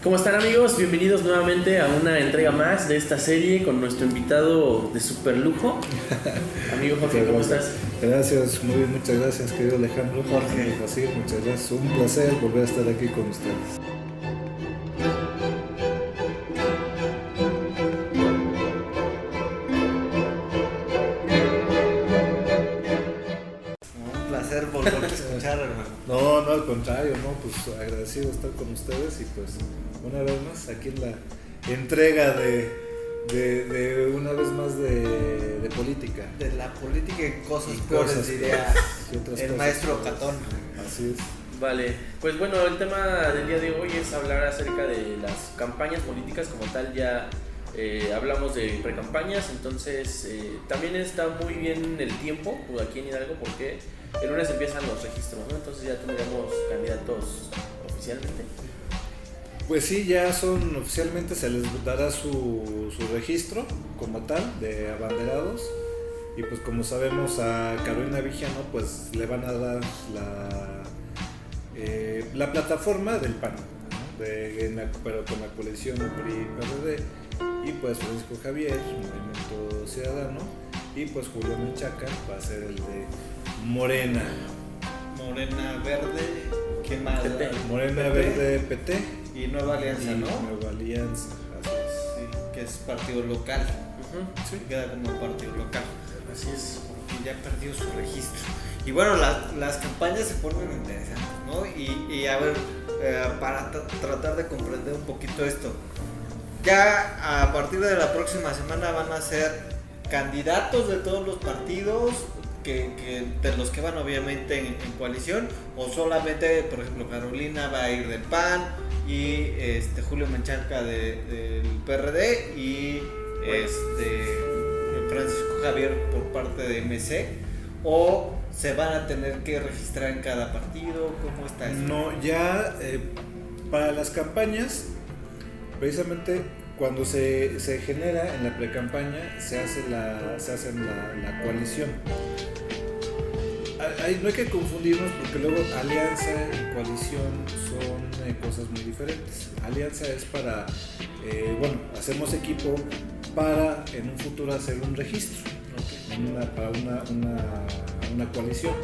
¿Cómo están, amigos? Bienvenidos nuevamente a una entrega más de esta serie con nuestro invitado de super lujo. Amigo Jorge, ¿cómo estás? Gracias, muy bien, muchas gracias, querido Alejandro. Jorge. Así, muchas gracias, un placer volver a estar aquí con ustedes. Un placer volverte a escuchar, hermano. No, al contrario, pues agradecido de estar con ustedes y pues una vez más aquí en la entrega de una vez más de política. De la política y cosas Y peores, cosas diría y otras el cosas maestro peores. Catón. Así es. Vale, pues bueno, el tema del día de hoy es hablar acerca de las campañas políticas como tal. Ya hablamos de precampañas, entonces también está muy bien el tiempo aquí en Hidalgo porque el lunes empiezan los registros, ¿no? Entonces ya tendremos candidatos oficialmente. Pues sí, ya son oficialmente, se les dará su registro como tal de abanderados y pues como sabemos a Carolina Vigiano pues le van a dar la plataforma del PAN, ¿no? Pero con la coalición PRI-PRD y pues Francisco Javier, Movimiento Ciudadano y pues Julio Menchaca va a ser el de Morena. Morena Verde, ¿qué más? PT. Morena PT. Verde PT Y Nueva Alianza, y ¿no? Nueva Alianza, así es. Sí, que es partido local. Ujú, Sí, queda como partido local. así es. Y ya perdió su registro. Y bueno, las campañas se ponen interesantes, ¿no? Y a ver, para tratar de comprender un poquito esto. Ya a partir de la próxima semana van a ser candidatos de todos los partidos de los que van obviamente en coalición, o solamente, por ejemplo, Carolina va a ir del PAN y Julio Menchaca del PRD y Francisco Javier por parte de MC, o se van a tener que registrar en cada partido. ¿Cómo está eso? No, ya para las campañas, precisamente cuando se genera en la precampaña, se hace la coalición. No hay que confundirnos porque luego alianza y coalición son cosas muy diferentes. Alianza es para, hacemos equipo para en un futuro hacer un registro, para una coalición.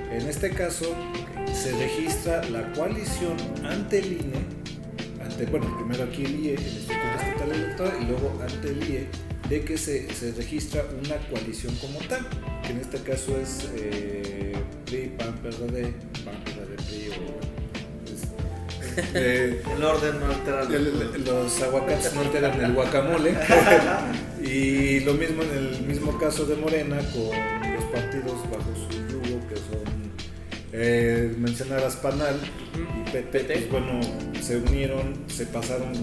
En este caso se registra la coalición ante el INE, primero aquí el IE, el Instituto Estatal Electoral, y luego ante el IE, de que se registra una coalición como tal, que en este caso es PRI, PAN, PRD, PRI, El orden no altera los aguacates no alteran el guacamole. Y lo mismo en el mismo caso de Morena con los partidos bajo su yugo, que son mencionadas PANAL y PT. Pues bueno, se unieron, se pasaron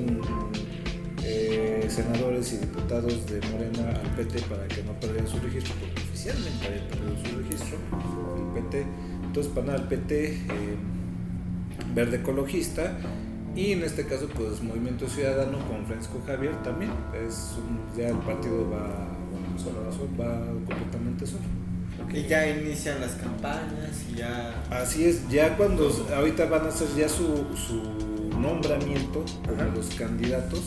senadores y diputados de Morena al PT para que no perdieran su registro, porque oficialmente había perdido su registro el PT. Entonces PANAL, PT, Verde Ecologista, y en este caso pues Movimiento Ciudadano con Francisco Javier también ya el partido va completamente solo. Y ya inician las campañas y ya... Así es, ya cuando ahorita van a hacer ya su nombramiento como los candidatos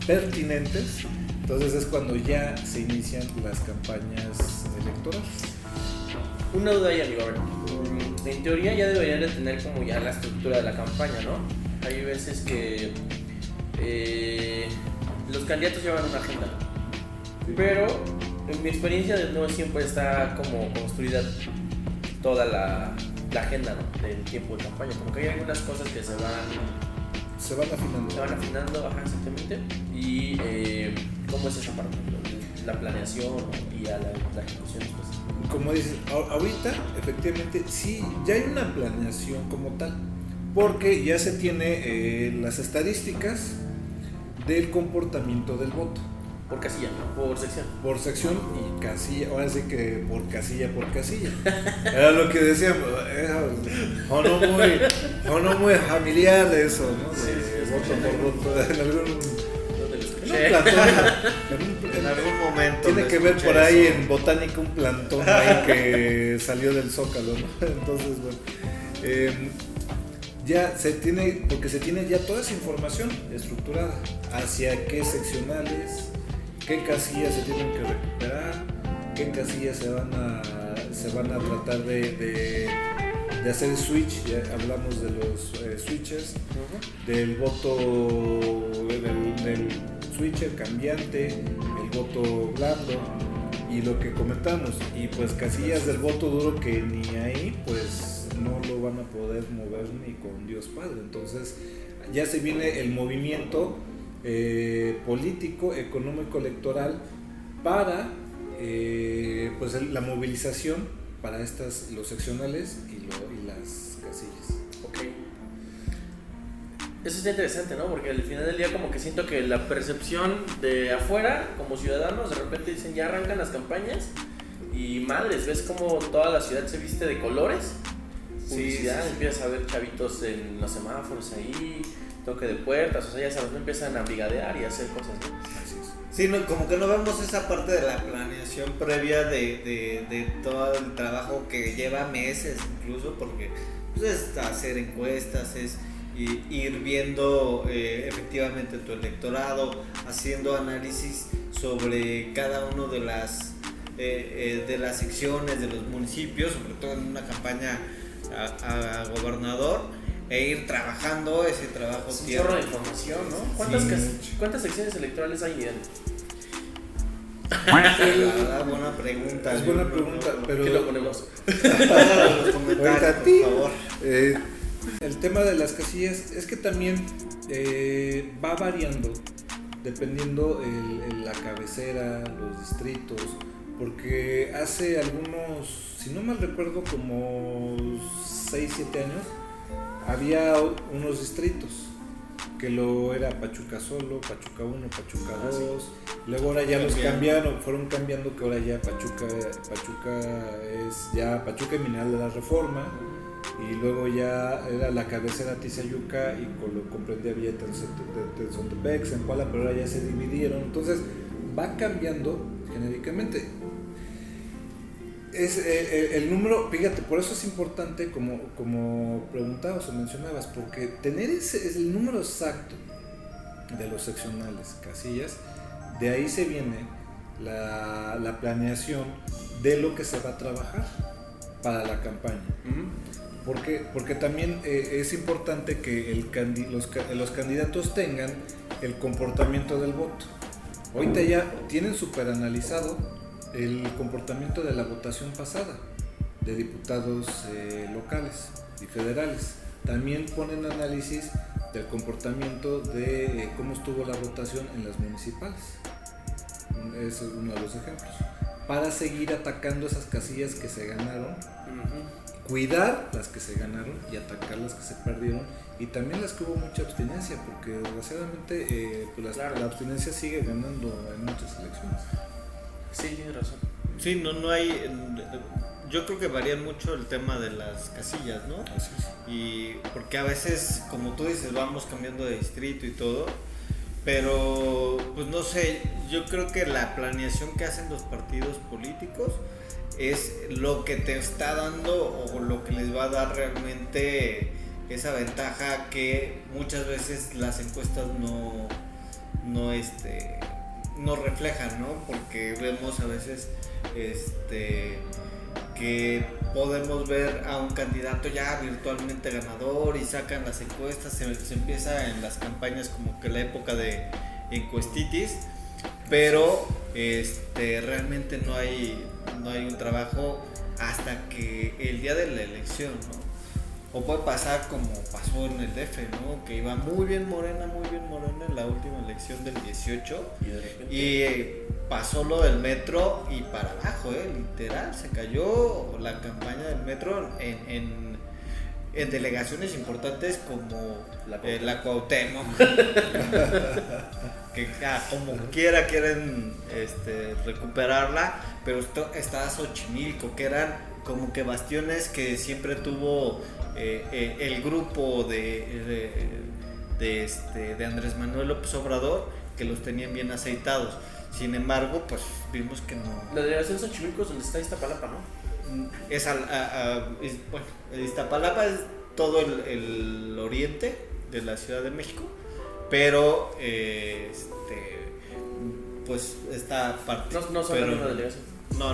pertinentes, entonces es cuando ya se inician las campañas electorales. Una duda ahí, amigo. A ver, en teoría ya deberían de tener como ya la estructura de la campaña, ¿no? Hay veces que los candidatos llevan una agenda, pero en mi experiencia no siempre está como construida toda la agenda, ¿no? Del tiempo de campaña. Como que hay algunas cosas que se van afinando, ajá, exactamente. Y ¿cómo es esa parte? La planeación y a la ejecución después. Como dices, ahorita efectivamente sí, ya hay una planeación como tal, porque ya se tiene las estadísticas del comportamiento del voto. Por casilla, ¿no? Por sección. Por sección y casilla, ahora sí que por casilla. Era lo que decíamos, o no muy familiar eso, ¿no? Sí, Voto por voto, en algún... ¿Dónde lo escuché? En un plantón, En algún momento. tiene que ver por ahí en botánica un plantón ahí que salió del Zócalo, ¿no? Entonces, bueno, ya se tiene, porque se tiene ya toda esa información estructurada, hacia qué seccionales, qué casillas se tienen que recuperar, qué casillas se van a tratar de hacer switch. Ya hablamos de los switches, del voto, del switcher cambiante, el voto blando y lo que comentamos, y pues casillas del voto duro que ni ahí pues no lo van a poder mover ni con Dios Padre. Entonces ya se viene el movimiento político, económico, electoral para pues la movilización para los seccionales y las casillas. Ok. Eso está interesante, ¿no? Porque al final del día como que siento que la percepción de afuera, como ciudadanos, de repente dicen ya arrancan las campañas y madres, ves como toda la ciudad se viste de colores, publicidad, sí. Empiezas a ver chavitos en los semáforos ahí, toque de puertas, o sea, ya sabes, no empiezan a brigadear y a hacer cosas, ¿no? Así es. Sí, no, como que no vemos esa parte de la planeación previa de todo el trabajo que lleva meses incluso, porque pues, es hacer encuestas, es ir viendo efectivamente tu electorado, haciendo análisis sobre cada uno de las secciones de los municipios, sobre todo en una campaña a gobernador, e ir trabajando ese trabajo. Es un chorro de información, ¿no? ¿Cuántas secciones electorales hay, Miguel? Buena pregunta. Es buena pregunta, pero ¿qué lo ponemos? Póngalo en los comentarios, por favor. El tema de las casillas es que también va variando dependiendo la cabecera, los distritos, porque hace algunos, si no mal recuerdo, como 6-7 años, había unos distritos que lo era Pachuca solo, Pachuca 1, Pachuca 2, luego ahora ya los cambiaron, fueron cambiando, que ahora ya Pachuca es ya Pachuca y Mineral de la Reforma, y luego ya era la cabecera Tizayuca y lo comprendía Villa Tezontepec, Zempoala, pero ahora ya se dividieron, entonces va cambiando genéricamente. Es el número, fíjate, por eso es importante, como preguntabas o mencionabas, porque tener el número exacto de los seccionales, casillas, de ahí se viene la planeación de lo que se va a trabajar para la campaña. Porque también es importante que los candidatos tengan el comportamiento del voto. Ahorita ya tienen súper analizado el comportamiento de la votación pasada de diputados locales y federales. También ponen análisis del comportamiento de cómo estuvo la votación en las municipales. Ese es uno de los ejemplos. Para seguir atacando esas casillas que se ganaron, cuidar las que se ganaron y atacar las que se perdieron, y también las que hubo mucha abstinencia, porque desgraciadamente pues la abstinencia sigue ganando en muchas elecciones. Sí, tienes razón. Sí, no hay. Yo creo que varía mucho el tema de las casillas, ¿no? Así es. Y porque a veces, como tú dices, vamos cambiando de distrito y todo, pero pues no sé, yo creo que la planeación que hacen los partidos políticos es lo que te está dando o lo que les va a dar realmente esa ventaja que muchas veces las encuestas no reflejan, ¿no? Porque vemos a veces que podemos ver a un candidato ya virtualmente ganador y sacan las encuestas, se empieza en las campañas como que la época de encuestitis, pero realmente no hay un trabajo hasta que el día de la elección, ¿no? O puede pasar como pasó en el DF, ¿no? Que iba muy bien Morena en la última elección del 18 y pasó lo del metro y para abajo, literal, se cayó la campaña del metro en delegaciones importantes como la Cuauhtémoc, que como quiera quieren recuperarla, pero está Xochimilco, que eran como que bastiones que siempre tuvo el grupo de Andrés Manuel López Obrador, que los tenían bien aceitados. Sin embargo, pues vimos que no. La delegación Xochimilco es donde está Iztapalapa, ¿no? Bueno, Iztapalapa es todo el oriente de la Ciudad de México, pero pues esta parte. No son la misma delegación. No,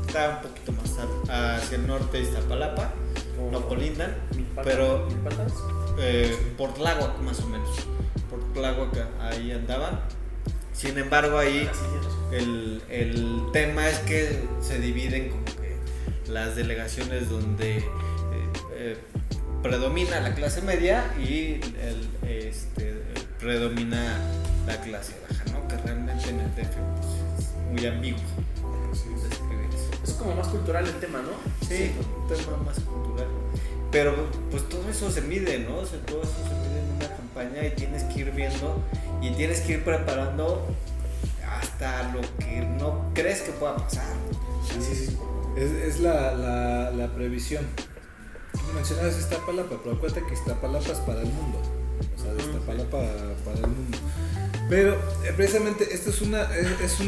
está un poquito más hacia el norte de Iztapalapa, no colindan, pero por Tláhuac más o menos, por Tláhuac ahí andaban. Sin embargo ahí el tema es que se dividen como que las delegaciones donde predomina la clase media y predomina la clase baja, ¿no? Que realmente en el DF pues, es muy ambiguo. Es como más cultural el tema, ¿no? Sí, un tema más cultural. Pero pues todo eso se mide, ¿no? O sea, todo eso se mide en una campaña y tienes que ir viendo y tienes que ir preparando hasta lo que no crees que pueda pasar. Sí. Es la previsión. Mencionabas Iztapalapa, pero acuérdate que Iztapalapa es para el mundo. O sea, de Iztapalapa para el mundo. Pero precisamente esto es una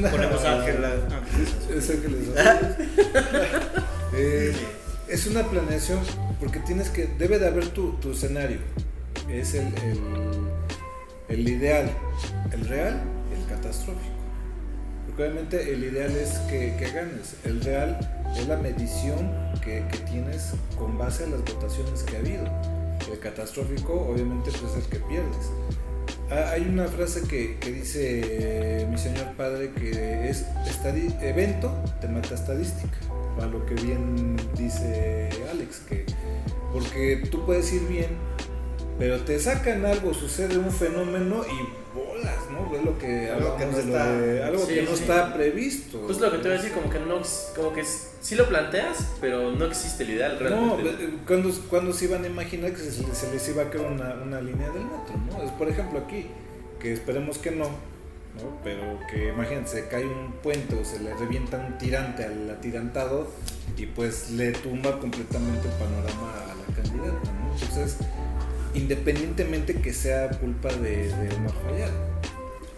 Ponemos es una planeación porque debe de haber tu escenario. Es el ideal, el real, el catastrófico. Porque obviamente el ideal es que ganes. El real es la medición que tienes con base a las votaciones que ha habido. El catastrófico obviamente pues es el que pierdes. Hay una frase que dice mi señor padre que es evento te mata estadística, a lo que bien dice Alex, porque tú puedes ir bien, pero te sacan algo, sucede un fenómeno y bolas, ¿no? Es lo que algo que no está previsto. Pues lo que te voy a decir, como que sí lo planteas, pero no existe el ideal realmente. No, cuando se iban a imaginar que se les iba a crear una línea del metro, ¿no? Es por ejemplo aquí, que esperemos que no, pero que imagínense, se cae un puente o se le revienta un tirante al atirantado y pues le tumba completamente el panorama a la candidata, ¿no? Entonces, independientemente que sea culpa de Omar Fayad,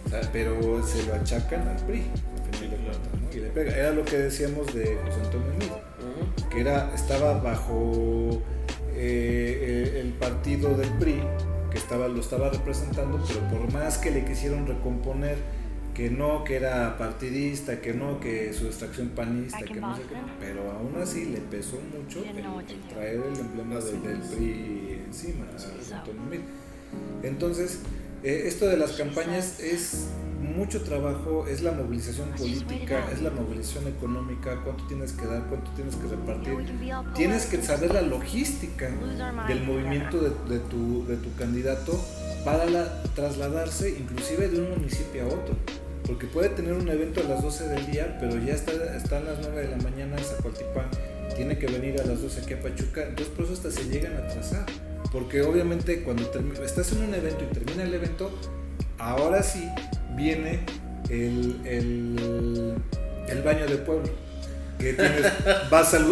o sea, pero se lo achacan al PRI, a fin de cuentas, ¿no? Y le pega. Era lo que decíamos de José Antonio Meade, que estaba bajo el partido del PRI, que lo estaba representando, pero por más que le quisieron recomponer que no, que era partidista, que no, que su extracción panista, que no sé qué, pero aún así le pesó mucho el traer el emblema del PRI encima a Antonio Meade. Entonces, esto de las campañas es mucho trabajo, es la movilización política, es la movilización económica, cuánto tienes que dar, cuánto tienes que repartir, tienes que saber la logística del movimiento de tu candidato para trasladarse inclusive de un municipio a otro, porque puede tener un evento a las 12 del día, pero ya está a las 9 de la mañana en Zacualtipán, tiene que venir a las 12 aquí a Pachuca, entonces por eso hasta se llegan a atrasar, porque obviamente cuando estás en un evento y termina el evento, ahora sí viene el baño de pueblo, que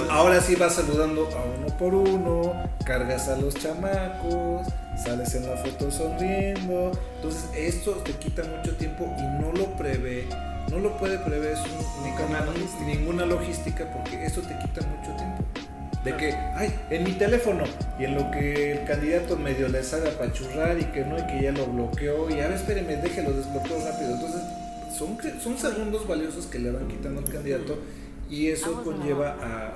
ahora sí vas saludando a uno por uno, cargas a los chamacos, sales en la foto sonriendo, entonces esto te quita mucho tiempo y no lo puede prever ninguna logística, porque esto te quita mucho tiempo. De que, en mi teléfono, y en lo que el candidato medio le sale a apachurrar y que no, y que ya lo bloqueó, y a ver, espéreme, déjelo desbloqueo rápido. Entonces, son segundos valiosos que le van quitando al candidato, y eso conlleva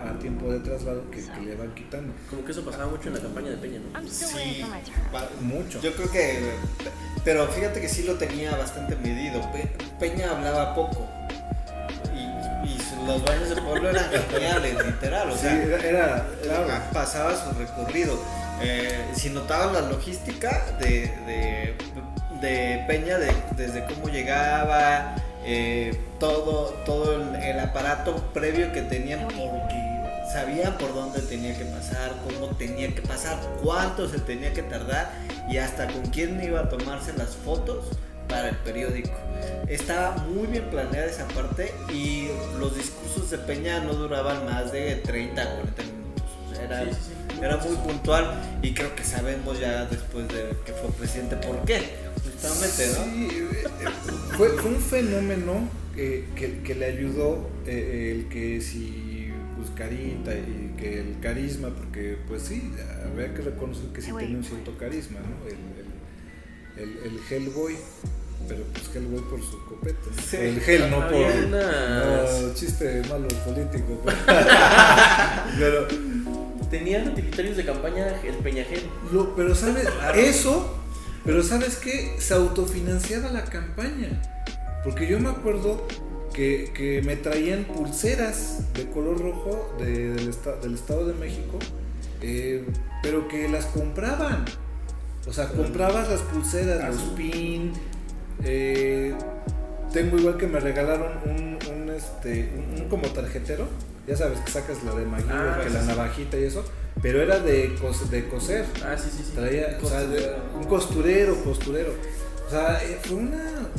a tiempo de traslado que le van quitando. Como que eso pasaba mucho en la campaña de Peña, ¿no? Sí, mucho. Yo creo que, pero fíjate que sí lo tenía bastante medido. Peña hablaba poco. Y los baños de pueblo eran geniales, literal, o sea, era claro. Pasaba su recorrido. Si notabas la logística de Peña, desde cómo llegaba, todo el aparato previo que tenían, porque sabían por dónde tenía que pasar, cómo tenía que pasar, cuánto se tenía que tardar y hasta con quién iba a tomarse las fotos para el periódico. Estaba muy bien planeada esa parte y los discursos de Peña no duraban más de 30 a 40 minutos. O sea, era muy puntual, y creo que sabemos ya después de que fue presidente por qué, justamente, ¿no? Sí, fue un fenómeno que le ayudó el que si pues carita y que el carisma, porque pues sí, habría que reconocer que sí tiene un cierto carisma, ¿no? El Hellboy, pero pues Hellboy por su copete, ¿no? Sí. El Hell, no por no, chiste malo político, pero tenían utilitarios de campaña el Peñagel. pero sabes, eso, pero sabes qué, se autofinanciaba la campaña, porque yo me acuerdo que me traían pulseras de color rojo del Estado de México, pero que las compraban. O sea, comprabas las pulseras, los pin. Tengo igual que me regalaron un como tarjetero. Ya sabes que sacas la de MacGyver, que la navajita y eso. Pero era de coser. Sí. Traía, o sea, un costurero. O sea, fue una...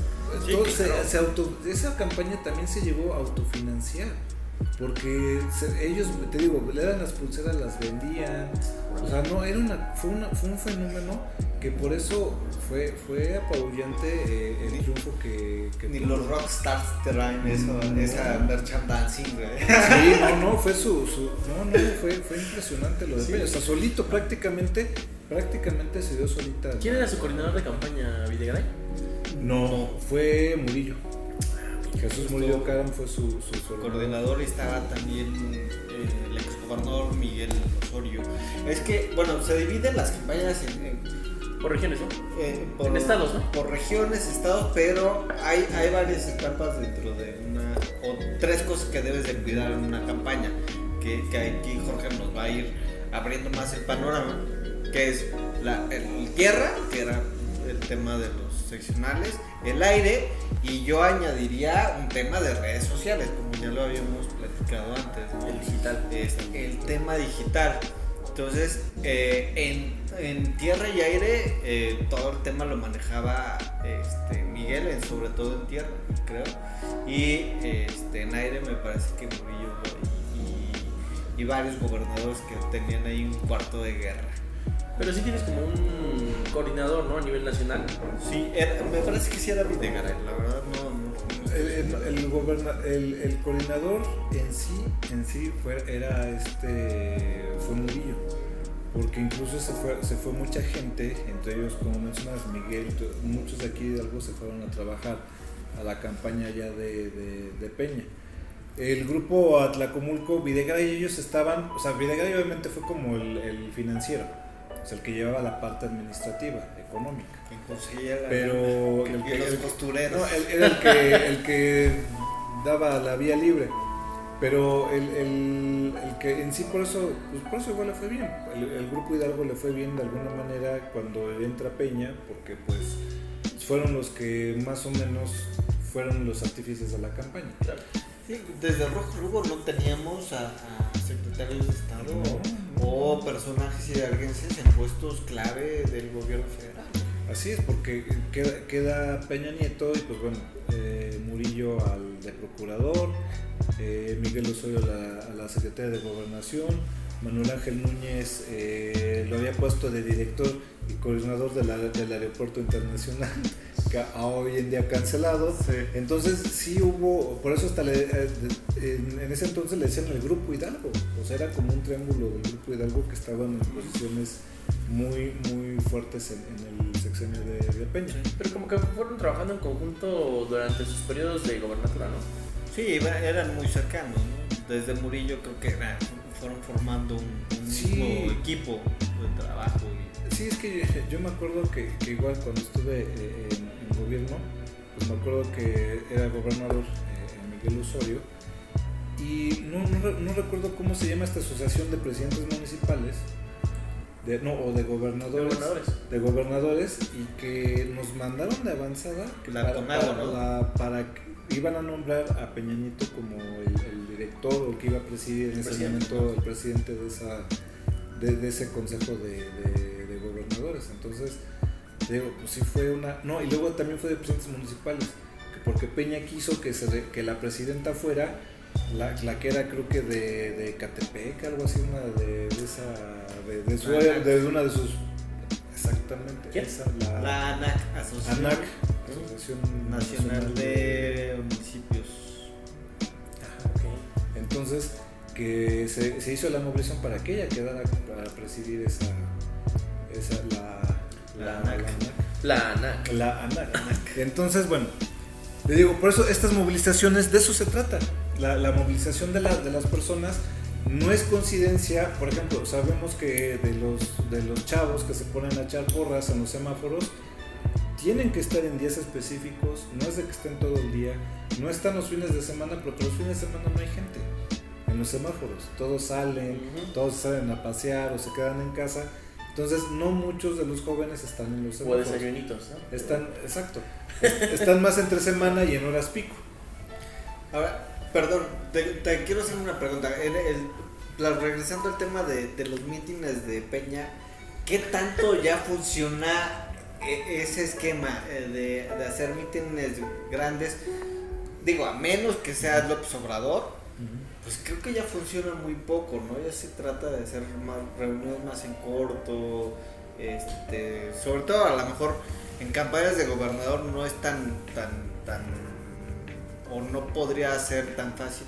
Sí, claro. Esa campaña también se llegó a autofinanciar, porque ellos, te digo, le dan las pulseras, las vendían, o sea, no, fue un fenómeno que por eso fue apabullante el triunfo que ni los rockstars traen esa merchandising, güey. Sí, fue fue impresionante lo de Peña, o sea, solito prácticamente se dio solita. ¿Quién era su coordinador de campaña, Videgaray? No, fue Murillo. Jesús Murillo Caram fue su coordinador, y estaba también el exgobernador Miguel Osorio. Es que, bueno, se dividen las campañas por regiones, ¿no? En estados, ¿no? Por regiones, estados, pero hay varias etapas dentro de o tres cosas que debes de cuidar en una campaña, que aquí Jorge nos va a ir abriendo más el panorama, que es el tierra, que era el tema de los seccionales, el aire, y yo añadiría un tema de redes sociales, como ya lo habíamos platicado antes, ¿no? El digital. El tema digital. Entonces, en tierra y aire, todo el tema lo manejaba Miguel, sobre todo en tierra, creo, y en aire me parece que Murillo y varios gobernadores que tenían ahí un cuarto de guerra. Pero sí tienes como un coordinador, ¿no? A nivel nacional. Sí, me parece que sí era Videgaray, la verdad no. El coordinador en sí fue Murillo, porque incluso se fue mucha gente, entre ellos, como mencionas, Miguel, muchos de aquí de Hidalgo se fueron a trabajar a la campaña ya de Peña. El grupo Atlacomulco, Videgaray, ellos estaban, o sea, Videgaray obviamente fue como el financiero, o sea, el que llevaba la parte administrativa, económica. Pero los costureros. No, era el que daba la vía libre. Pero el que en sí, por eso igual le fue bien. El grupo Hidalgo le fue bien de alguna manera cuando entra Peña, porque pues fueron los que más o menos fueron los artífices de la campaña. Claro. Sí, desde el Rojo Lugo no teníamos a secretarios de Estado o personajes hidalguenses en puestos clave del gobierno federal. Así es, porque queda Peña Nieto y pues bueno, Murillo de procurador, Miguel Osorio a la secretaria de Gobernación, Manuel Ángel Núñez lo había puesto de director y coordinador del aeropuerto internacional, que hoy en día cancelado. Sí. Entonces sí hubo, por eso hasta en ese entonces le decían el Grupo Hidalgo, o sea, era como un triángulo del Grupo Hidalgo que estaban en posiciones muy muy fuertes en el sexenio de Peña. Sí, pero como que fueron trabajando en conjunto durante sus periodos de gobernatura, ¿no? Sí, eran muy cercanos, ¿no? Desde Murillo creo que fueron formando un mismo equipo de trabajo. Sí, es que yo me acuerdo que igual cuando estuve en gobierno, pues me acuerdo que era gobernador Miguel Osorio, y no recuerdo cómo se llama esta asociación de presidentes municipales, o de gobernadores, y que nos mandaron de avanzada para que iban a nombrar a Peña Nieto como el director, o que iba a presidir en ese momento el presidente de ese consejo de gobernadores. Entonces digo, pues sí fue y luego también fue de presidentes municipales, porque Peña quiso que la presidenta fuera la que era, creo que de Catepec, algo así, una de una de sus, exactamente. ¿Quién? La ANAC, Asociación Nacional de Municipios. Okay. Entonces que se hizo la movilización para que ella quedara para presidir La ANAC. la ANAC. Entonces, bueno, le digo, por eso estas movilizaciones, de eso se trata. La movilización de las personas no es coincidencia. Por ejemplo, sabemos que de los chavos que se ponen a echar porras en los semáforos, tienen que estar en días específicos, no es de que estén todo el día, no están los fines de semana, pero los fines de semana no hay gente en los semáforos, todos salen, todos salen a pasear o se quedan en casa. Entonces no muchos de los jóvenes están en los semáforos. O desayunitos, ¿no? Exacto. Están más entre semana y en horas pico. Ahora, perdón, te quiero hacer una pregunta. Regresando al tema de los mítines de Peña, ¿qué tanto ya funciona ese esquema de hacer mítines grandes? Digo, a menos que sea López Obrador, pues creo que ya funciona muy poco, ¿no? Ya se trata de hacer más reuniones más en corto, sobre todo a lo mejor en campañas de gobernador no es tan o no podría ser tan fácil,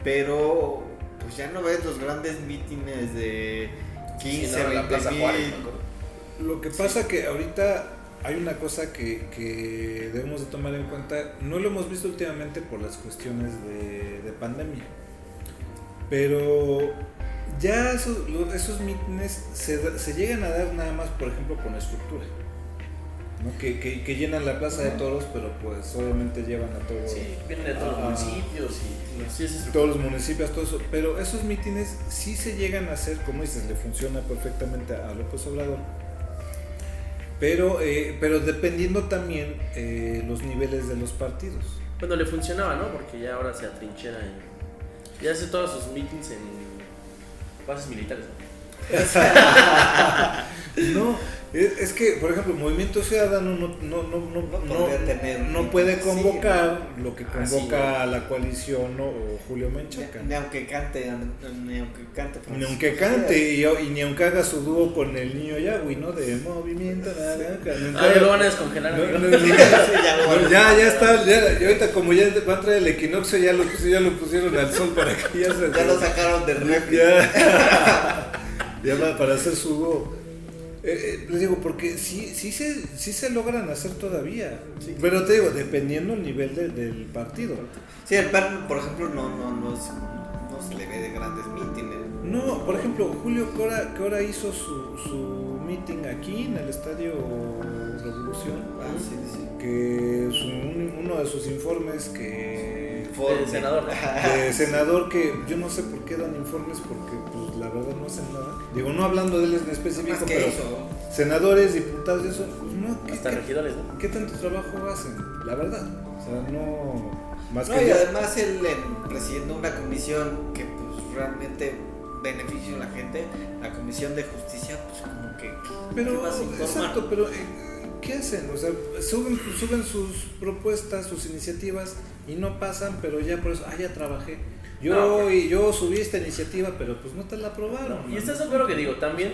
pero pues ya no ves los grandes mítines de 15, 20 mil. Lo que pasa que ahorita hay una cosa que debemos de tomar en cuenta, no lo hemos visto últimamente por las cuestiones de pandemia, pero ya esos mítines se llegan a dar nada más, por ejemplo, con estructura, ¿no? Que llenan la plaza de toros, pero pues obviamente llevan a todos. Sí, vienen de todos los municipios y sí, todos los municipios, todo eso, pero esos mítines sí se llegan a hacer, como dices, le funciona perfectamente a López Obrador. Pero dependiendo también los niveles de los partidos. Bueno, le funcionaba, ¿no? Porque ya ahora se atrinchera ya hace todos sus meetings en bases militares, ¿no? No, es que, por ejemplo, Movimiento Ciudadano no puede convocar lo que convoca la coalición o Julio Menchaca. Ni aunque cante. Ni aunque cante y ni aunque haga su dúo con el niño Yahweh, ¿no? De Movimiento Naranja. Ya lo van a descongelar. Ya está. Y ahorita, como ya va a traer el equinoccio, ya lo pusieron al sol para que ya se. Ya lo sacaron del refri. Ya va para hacer su dúo. Les digo, porque sí se logran hacer todavía. Sí. Pero te digo, dependiendo el nivel del partido. Sí, el PAN, por ejemplo, no se le ve de grandes mítines. No, por ejemplo, Julio que ahora hizo su meeting aquí en el Estadio Revolución. Sí. Que uno de sus informes que... De senador, que yo no sé por qué dan informes, porque pues la verdad no hacen nada. Digo, no hablando de él en específico, pero eso. Senadores, diputados y eso, pues no. Hasta regidores, ¿no? ¿Qué tanto trabajo hacen? La verdad. O sea, no... Más no, que y además él presidiendo una comisión que pues realmente beneficia a la gente, la Comisión de Justicia, pues como que... Pero, exacto, pero... ¿qué hacen? O sea, suben sus propuestas, sus iniciativas y no pasan, pero ya por eso, ya trabajé. Yo subí esta iniciativa, pero pues no te la aprobaron. No. Y estás de acuerdo que digo, también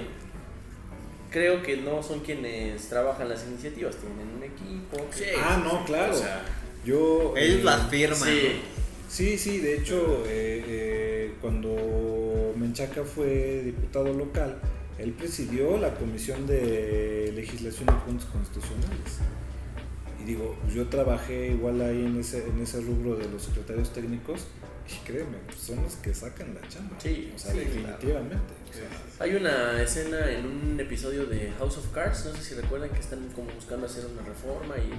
creo que no son quienes trabajan las iniciativas, tienen un equipo. Sí, no, claro. O sea, ellos las firman. Sí, de hecho, cuando Menchaca fue diputado local, él presidió la Comisión de Legislación y Puntos Constitucionales. Y digo, yo trabajé igual ahí en ese rubro de los secretarios técnicos y créeme, son los que sacan la chamba. Sí, o sea, definitivamente. Claro. O sea, hay una escena en un episodio de House of Cards, no sé si recuerdan, que están como buscando hacer una reforma y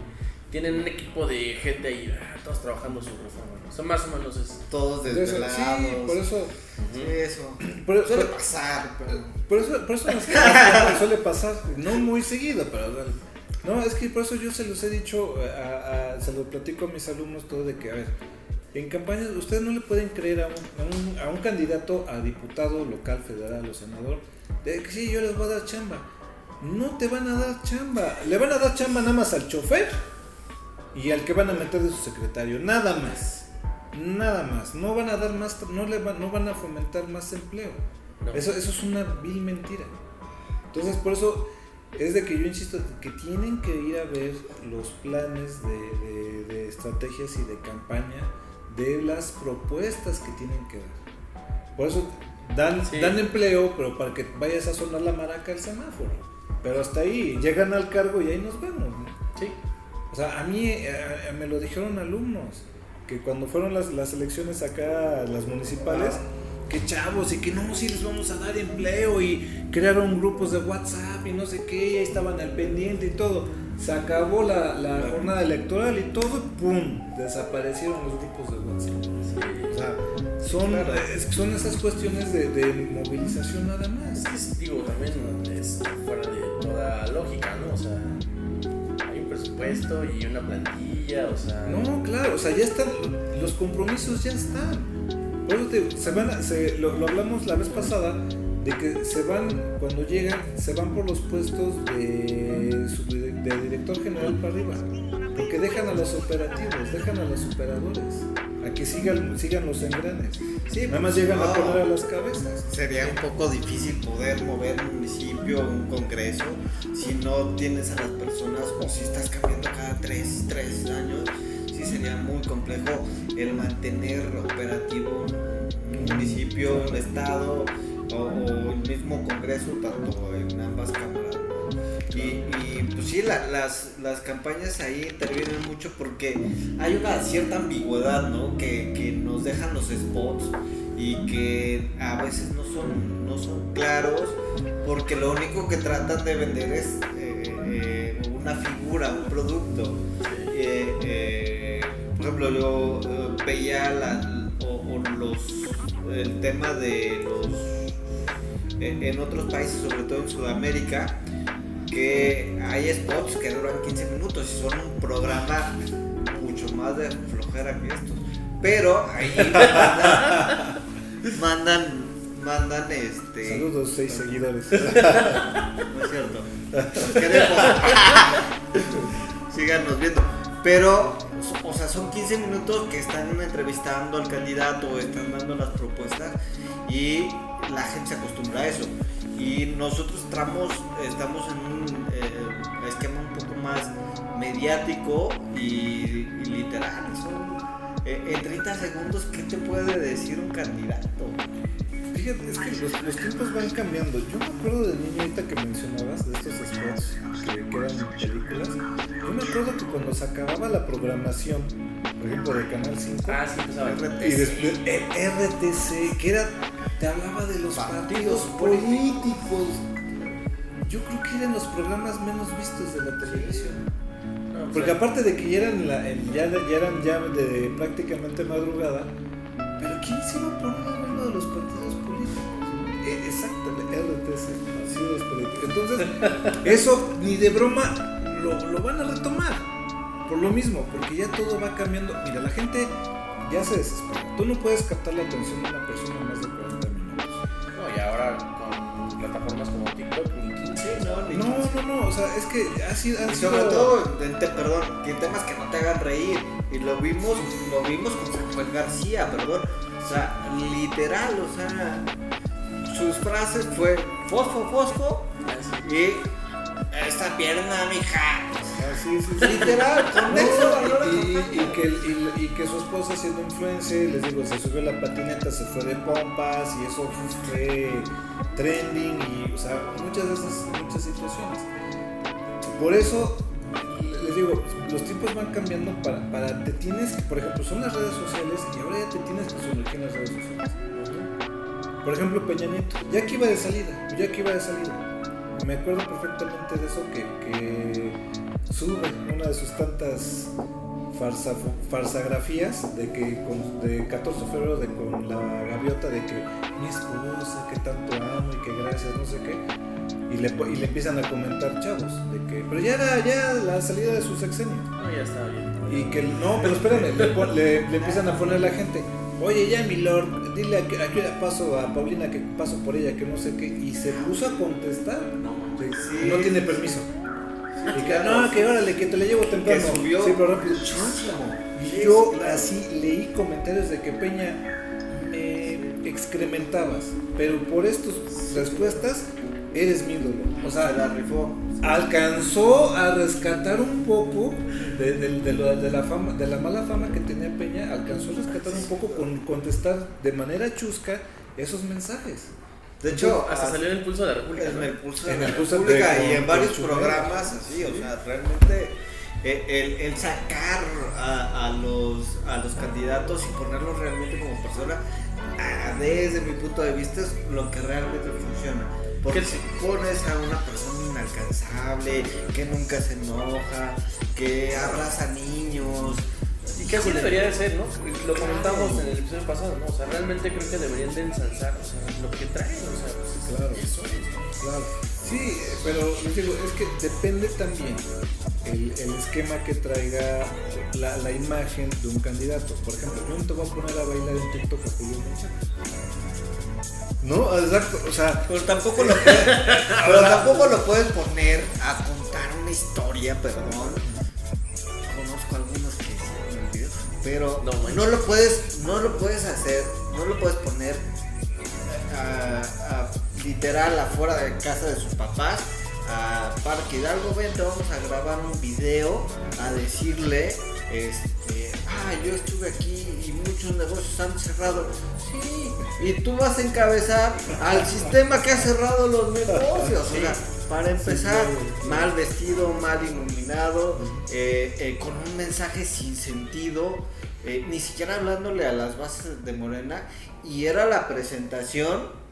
tienen un equipo de gente ahí, todos trabajando su reforma, ¿no? O sea, más o menos es... Todos desvelados. Sí, por eso... Sí, eso. Suele pasar. Por eso suele pasar, no muy seguido, pero... No, es que por eso yo se los he dicho, se lo platico a mis alumnos todo de que, a ver, en campañas ustedes no le pueden creer a un candidato a diputado local, federal o senador, de que sí, yo les voy a dar chamba. No te van a dar chamba, le van a dar chamba nada más al chofer y al que van a meter de su secretario, nada más, no van a dar más, no van a fomentar más empleo. No. Eso es una vil mentira. Entonces por eso es de que yo insisto que tienen que ir a ver los planes de estrategias y de campaña de las propuestas que tienen que dar. Por eso dan Sí. empleo, pero para que vayas a sonar la maraca el semáforo. Pero hasta ahí, llegan al cargo y ahí nos vemos, ¿no? Sí. O sea, a mí me lo dijeron alumnos, que cuando fueron las elecciones acá, las municipales, que chavos, y que no, sí les vamos a dar empleo, y crearon grupos de WhatsApp y no sé qué, y ahí estaban al pendiente y todo. Se acabó la jornada electoral y todo, ¡pum!, desaparecieron los grupos de WhatsApp. O sea, son esas cuestiones de movilización nada más. Es que digo, también es fuera de toda lógica, ¿no? O sea, hay un presupuesto y una plantilla, o sea... No, claro, o sea, ya están, los compromisos ya están. Por eso lo hablamos la vez pasada, de que se van, cuando llegan, se van por los puestos de director general para arriba, porque dejan a los operativos, dejan a los operadores, a que sigan los engranes. Sí, nada más llegan a poner a las cabezas. Sería un poco difícil poder mover un municipio o un congreso si no tienes a las personas o si estás cambiando cada 3 años. Sí, sería muy complejo el mantener operativo un municipio, un estado o el mismo congreso, tanto en ambas cámaras, ¿no? Y pues sí, las campañas ahí intervienen mucho porque hay una cierta ambigüedad, ¿no? Que nos dejan los spots y que a veces no son claros, porque lo único que tratan de vender es una figura, un producto. Por ejemplo, yo veía el tema de los en otros países, sobre todo en Sudamérica, que hay spots que duran 15 minutos y son un programa mucho más de flojera que estos, pero ahí mandan Saludos, 6 seguidores. no es cierto, los queremos. Síganos viendo. Pero, o sea, son 15 minutos que están entrevistando al candidato, están dando las propuestas y la gente se acostumbra a eso. Y nosotros estamos en un esquema un poco más mediático y literal. En 30 segundos, ¿qué te puede decir un candidato? Fíjate, es que los tiempos van cambiando. Yo me acuerdo de niño, ahorita que mencionabas, de estos spots que eran películas. Yo me acuerdo que cuando se acababa la programación, por ejemplo, de Canal 5, sí, empezaba y después RTC, que te hablaba de los partidos políticos. Yo creo que eran los programas menos vistos de la televisión. No, Porque aparte de que ya eran ya de prácticamente madrugada, pero ¿quién se iba a poner uno de los partidos políticos? Exacto, RTC, partidos políticos. Entonces, eso ni de broma lo van a retomar. Por lo mismo, porque ya todo va cambiando. Mira, la gente ya se desespera. Tú no puedes captar la atención de una persona más de 40 minutos. No, y ahora con plataformas como TikTok, ni 15, No, o sea, es que ha sido... Y sobre todo, perdón, que temas que no te hagan reír. Y lo vimos con San Juan García, perdón. O sea, literal, o sea, sus frases fue fosfo y esta pierna, mija. Sí. Literal, con eso. Y que su esposa, siendo influencer, les digo, se subió la patineta, se fue de pompas y eso fue trending y, o sea, muchas situaciones. Por eso les digo, los tiempos van cambiando para te tienes que, por ejemplo, son las redes sociales y ahora ya te tienes que sumergir en las redes sociales. Por ejemplo, Peña Nieto, ya que iba de salida. Me acuerdo perfectamente de eso que sube una de sus tantas farsagrafías de que de 14 de febrero con la gaviota de que mi esposa, que tanto amo y que gracias, no sé qué. Y le empiezan a comentar chavos de que, pero ya era la salida de su sexenio. No, ya estaba bien. Y que no, pero espérame, le empiezan a poner la gente, oye ya mi lord, dile a qué hora paso a Paulina, que paso por ella, que no sé qué, y se puso a contestar, Sí. no tiene permiso. Y que no, que órale, que te le llevo temprano. Que subió. Sí, pero rápido. Y yo así leí comentarios de que Peña excrementabas, pero por estas respuestas eres mi ídolo. O sea, Se la rifó. Alcanzó a rescatar un poco de la fama, de la mala fama que tenía Peña. Alcanzó a rescatar un poco con contestar de manera chusca esos mensajes. De hecho, hasta salió en el Pulso de la República. En ¿no? el Pulso de En la el Pulso República de- y en varios con programas así, o sea, realmente el sacar a los candidatos y ponerlos realmente como persona, desde mi punto de vista, es lo que realmente funciona. Porque si pones a una persona inalcanzable, que nunca se enoja, que abraza niños. Y que así debería de ser, ¿no? Lo comentamos en el episodio pasado, ¿no? O sea, realmente creo que deberían de ensalzar, o sea, lo que traen, o sea, pues, Claro. eso es. Claro, sí, pero les digo, es que depende también el esquema que traiga la imagen de un candidato. Por ejemplo, yo no te voy a poner a bailar en TikTok a Julio Menchaca. No, exacto, o sea, Pero tampoco lo puedes poner a contar una historia, perdón. Conozco algunos que hicieron el video, pero No manches. no lo puedes hacer, no lo puedes poner literal afuera de casa de sus papás, a Parque Hidalgo, vente, vamos a grabar un video, a decirle, yo estuve aquí y muchos negocios han cerrado. Sí, y tú vas a encabezar al sistema que ha cerrado los negocios. O sea, para empezar, mal vestido, mal iluminado, con un mensaje sin sentido, ni siquiera hablándole a las bases de Morena. Y era la presentación,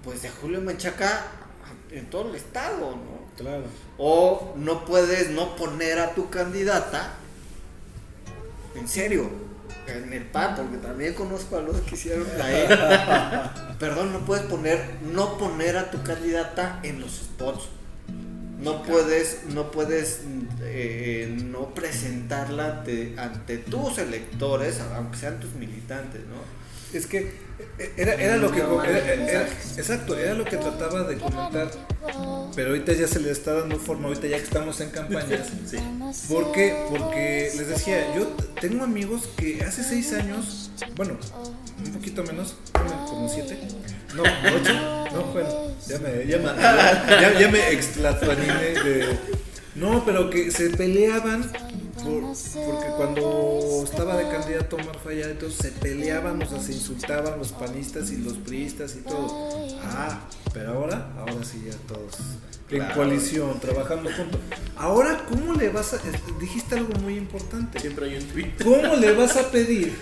pues, de Julio Menchaca en todo el estado, ¿no? claro. O no puedes no poner a tu candidata, en serio, en el PAN, porque también conozco a los que hicieron ahí. Perdón, no puedes no poner a tu candidata en los spots. No puedes no presentarla ante tus electores, aunque sean tus militantes, ¿no? Es que era lo que exacto, era lo que trataba de comentar, pero ahorita ya se le está dando forma, ahorita ya que estamos en campañas. Sí. ¿Por qué? Porque les decía, yo tengo amigos que hace 6 años, bueno, un poquito menos, como 7, no, 8, no, bueno, ya me extratraniné de... No, pero que se peleaban porque cuando estaba de candidato Omar Fayad, entonces se peleaban, o sea, se insultaban los panistas y los priistas y todo. Pero ahora sí ya todos en coalición, trabajando juntos. Ahora, ¿cómo le vas a...? Dijiste algo muy importante. Siempre hay un tweet. ¿Cómo le vas a pedir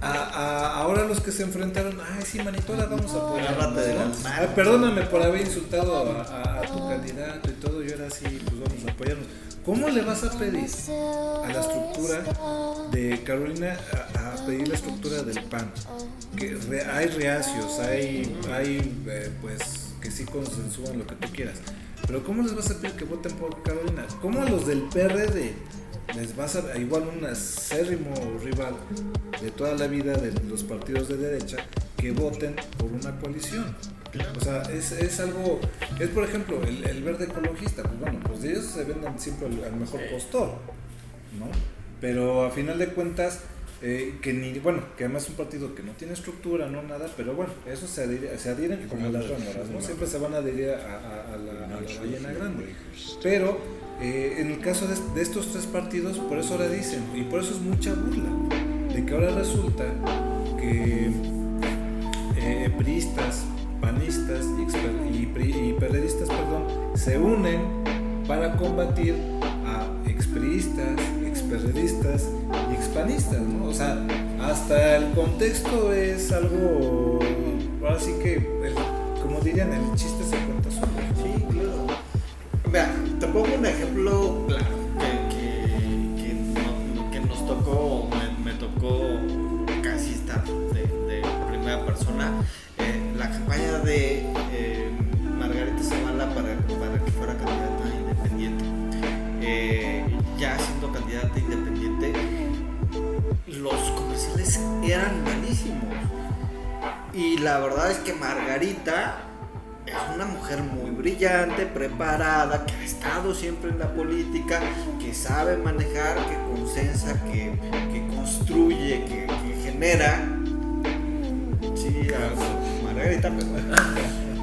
ahora los que se enfrentaron? Sí, manito, ahora vamos a apoyar. Agárrate de las manos. Perdóname por haber insultado a tu candidato y todo, y ahora sí, pues vamos a apoyarnos. ¿Cómo le vas a pedir a la estructura de Carolina, a pedir la estructura del PAN? Que hay reacios, hay pues que sí consensúan lo que tú quieras. Pero ¿cómo les vas a pedir que voten por Carolina? ¿Cómo a los del PRD les vas a igual un acérrimo rival de toda la vida de los partidos de derecha que voten por una coalición? O sea, es algo, es por ejemplo el verde ecologista, pues bueno, pues ellos se venden siempre al mejor postor, ¿no? Pero a final de cuentas, que además es un partido que no tiene estructura, no nada, pero bueno, eso se adhieren como las ramoras, ¿no? Siempre se van a adherir a la ballena grande. Pero en el caso de estos 3 partidos, por eso ahora dicen, y por eso es mucha burla, de que ahora resulta que priistas, panistas y perredistas, se unen para combatir a expriistas, experredistas y expanistas, ¿no? O sea, hasta el contexto es algo, ahora sí que, como dirían, el chiste se cuenta solo. Sí, claro. Mira, te pongo un ejemplo claro que nos tocó, me tocó casi estar de primera persona. La campaña de Margarita Zavala para que fuera candidata independiente. Ya siendo candidata independiente, los comerciales eran malísimos. Y la verdad es que Margarita es una mujer muy brillante, preparada, que ha estado siempre en la política, que sabe manejar, que consensa, que construye, que genera. Sí, Margarita, pero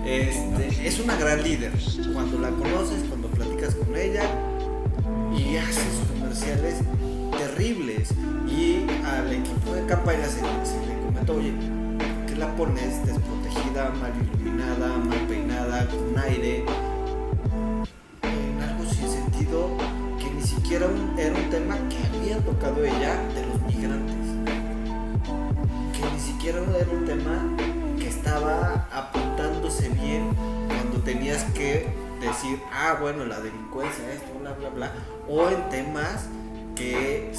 es una gran líder. Cuando la conoces, cuando platicas con ella, y haces comerciales terribles. Y al equipo de campaña se le comentó, oye, ¿por qué la pones desprotegida? elegida, mal iluminada, mal peinada, con aire, en algo sin sentido, que ni siquiera era un tema que había tocado ella de los migrantes, que ni siquiera era un tema que estaba apuntándose bien cuando tenías que decir, bueno, la delincuencia, esto, bla, bla, bla, o en temas que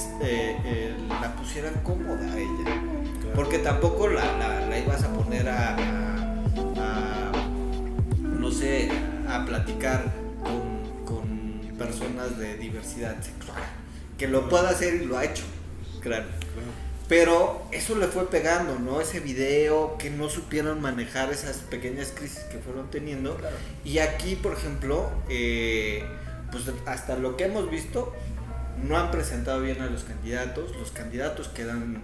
la pusieran cómoda a ella, claro. Porque tampoco la ibas a poner a no sé, a platicar con personas de diversidad sexual, que lo pueda hacer y lo ha hecho, claro. Pero eso le fue pegando, ¿no? Ese video, que no supieron manejar esas pequeñas crisis que fueron teniendo. Claro. Y aquí, por ejemplo, pues hasta lo que hemos visto, no han presentado bien a los candidatos quedan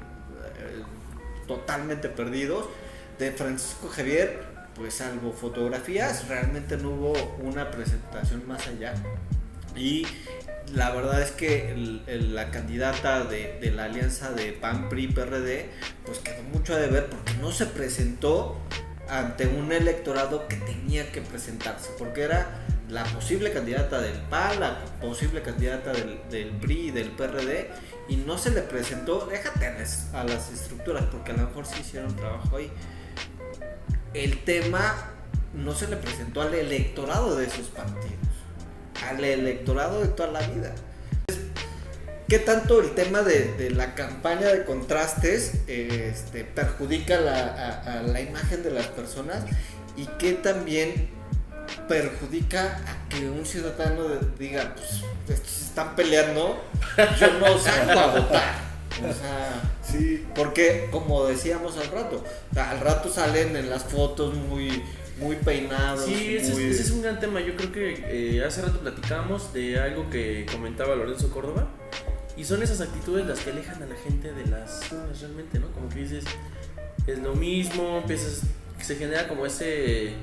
totalmente perdidos. De Francisco Javier, pues salvo fotografías, realmente no hubo una presentación más allá. Y la verdad es que la candidata de la alianza de PAN, PRI, PRD, pues quedó mucho a deber porque no se presentó ante un electorado que tenía que presentarse, porque era la posible candidata del PAN, la posible candidata del PRI y del PRD, y no se le presentó, déjate a las estructuras, porque a lo mejor sí hicieron trabajo ahí. El tema no se le presentó al electorado de esos partidos, al electorado de toda la vida. ¿Qué tanto el tema de la campaña de contrastes perjudica a la imagen de las personas, y qué también perjudica a que un ciudadano diga, pues estos se están peleando, yo no salgo a votar? O sea, sí. Porque como decíamos al rato salen en las fotos muy peinados. Sí, ese es un gran tema. Yo creo que hace rato platicábamos de algo que comentaba Lorenzo Córdoba, y son esas actitudes las que alejan a la gente de las zonas realmente, ¿no? Como que dices, es lo mismo, se genera como ese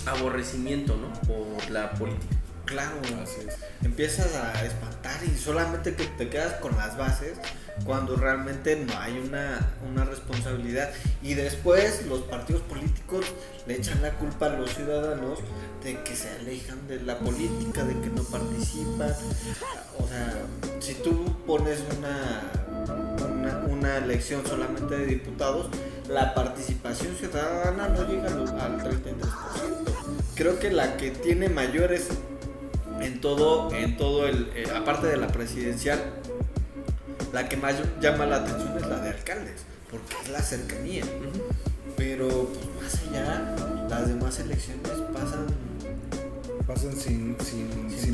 aborrecimiento, ¿no? Por la política. Claro, así es. Empiezas a espantar y solamente que te quedas con las bases cuando realmente no hay una responsabilidad, y después los partidos políticos le echan la culpa a los ciudadanos de que se alejan de la política, de que no participan. O sea, si tú pones una elección solamente de diputados, la participación ciudadana no llega al 33%. Creo que la que tiene mayores en todo aparte de la presidencial, la que más llama la atención es la de alcaldes, porque es la cercanía. Pero pues más allá, las demás elecciones pasan sin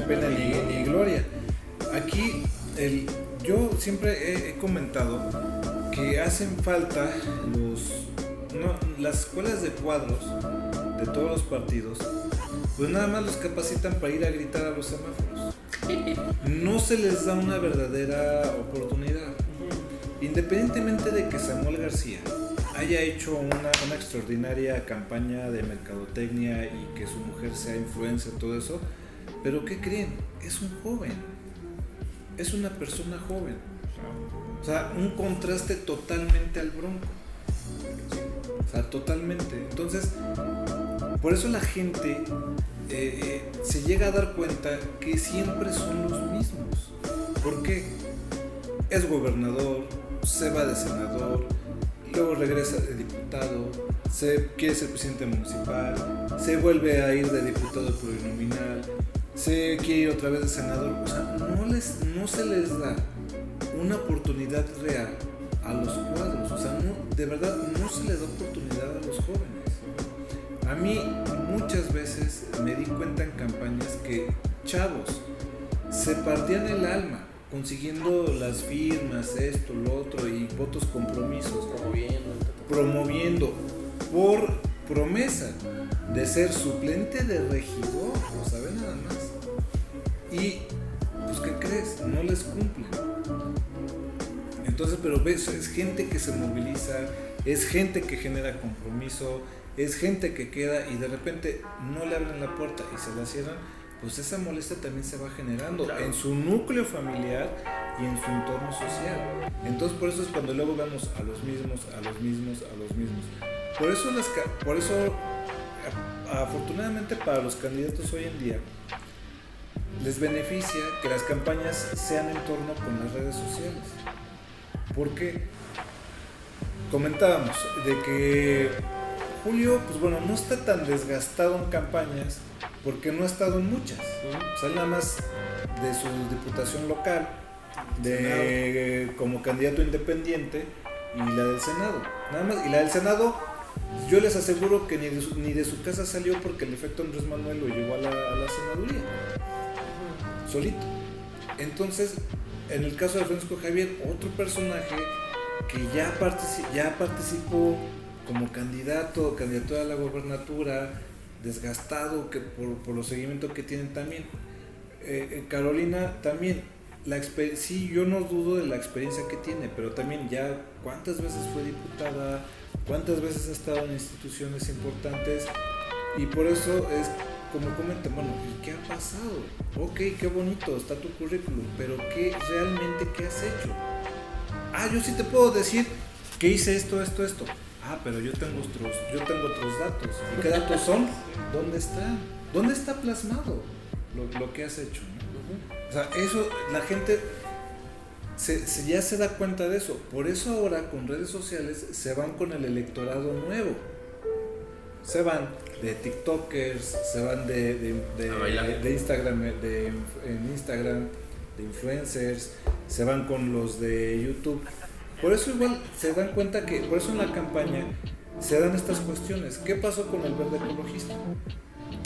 pena ni gloria. Aquí yo siempre he comentado que hacen falta las escuelas de cuadros de todos los partidos, pues nada más los capacitan para ir a gritar a los semáforos. No se les da una verdadera oportunidad. Independientemente de que Samuel García haya hecho una extraordinaria campaña de mercadotecnia y que su mujer sea influencer, todo eso, pero ¿qué creen? Es un joven, es una persona joven. O sea, un contraste totalmente al Bronco. O sea, totalmente. Entonces, por eso la gente se llega a dar cuenta que siempre son los mismos. ¿Por qué? Es gobernador, se va de senador, luego regresa de diputado, quiere ser presidente municipal, se vuelve a ir de diputado plurinominal, se quiere ir otra vez de senador. O sea, no se les da una oportunidad real a los cuadros. O sea, de verdad no se les da oportunidad a los jóvenes. A mí muchas veces me di cuenta en campañas que chavos se partían el alma consiguiendo las firmas, esto, lo otro, y votos compromisos, promoviendo por promesa de ser suplente de regidor, o sea, ve nada más. Y pues ¿qué crees? No les cumplen. Entonces, pero ves, es gente que se moviliza, es gente que genera compromiso, es gente que queda, y de repente no le abren la puerta y se la cierran. Pues esa molestia también se va generando, claro, en su núcleo familiar, y en su entorno social. Entonces por eso es cuando luego vemos a los mismos. Por eso afortunadamente para los candidatos hoy en día les beneficia que las campañas sean en torno con las redes sociales. Porque comentábamos de que Julio, pues bueno, no está tan desgastado en campañas porque no ha estado en muchas. O sea, nada más de su diputación local, como candidato independiente, y la del Senado. Nada más, y la del Senado, yo les aseguro que ni de su casa salió porque el efecto Andrés Manuel lo llevó a la senaduría. Solito. Entonces, en el caso de Francisco Javier, otro personaje que ya participó como candidatura a la gobernatura, desgastado por los seguimientos que tienen también. Carolina también, sí, yo no dudo de la experiencia que tiene, pero también ya cuántas veces fue diputada, cuántas veces ha estado en instituciones importantes, y por eso es como comentan, bueno, ¿y qué ha pasado? Ok, qué bonito, está tu currículum, pero ¿qué has hecho? Yo sí te puedo decir que hice esto. Pero yo tengo otros datos. ¿Y qué datos son? ¿Dónde están? ¿Dónde está plasmado lo que has hecho? ¿No? O sea, eso, la gente ya se da cuenta de eso. Por eso ahora con redes sociales se van con el electorado nuevo. Se van de TikTokers, se van de Instagram, en Instagram, de influencers, se van con los de YouTube. Por eso igual se dan cuenta que, por eso en la campaña se dan estas cuestiones. ¿Qué pasó con el verde ecologista?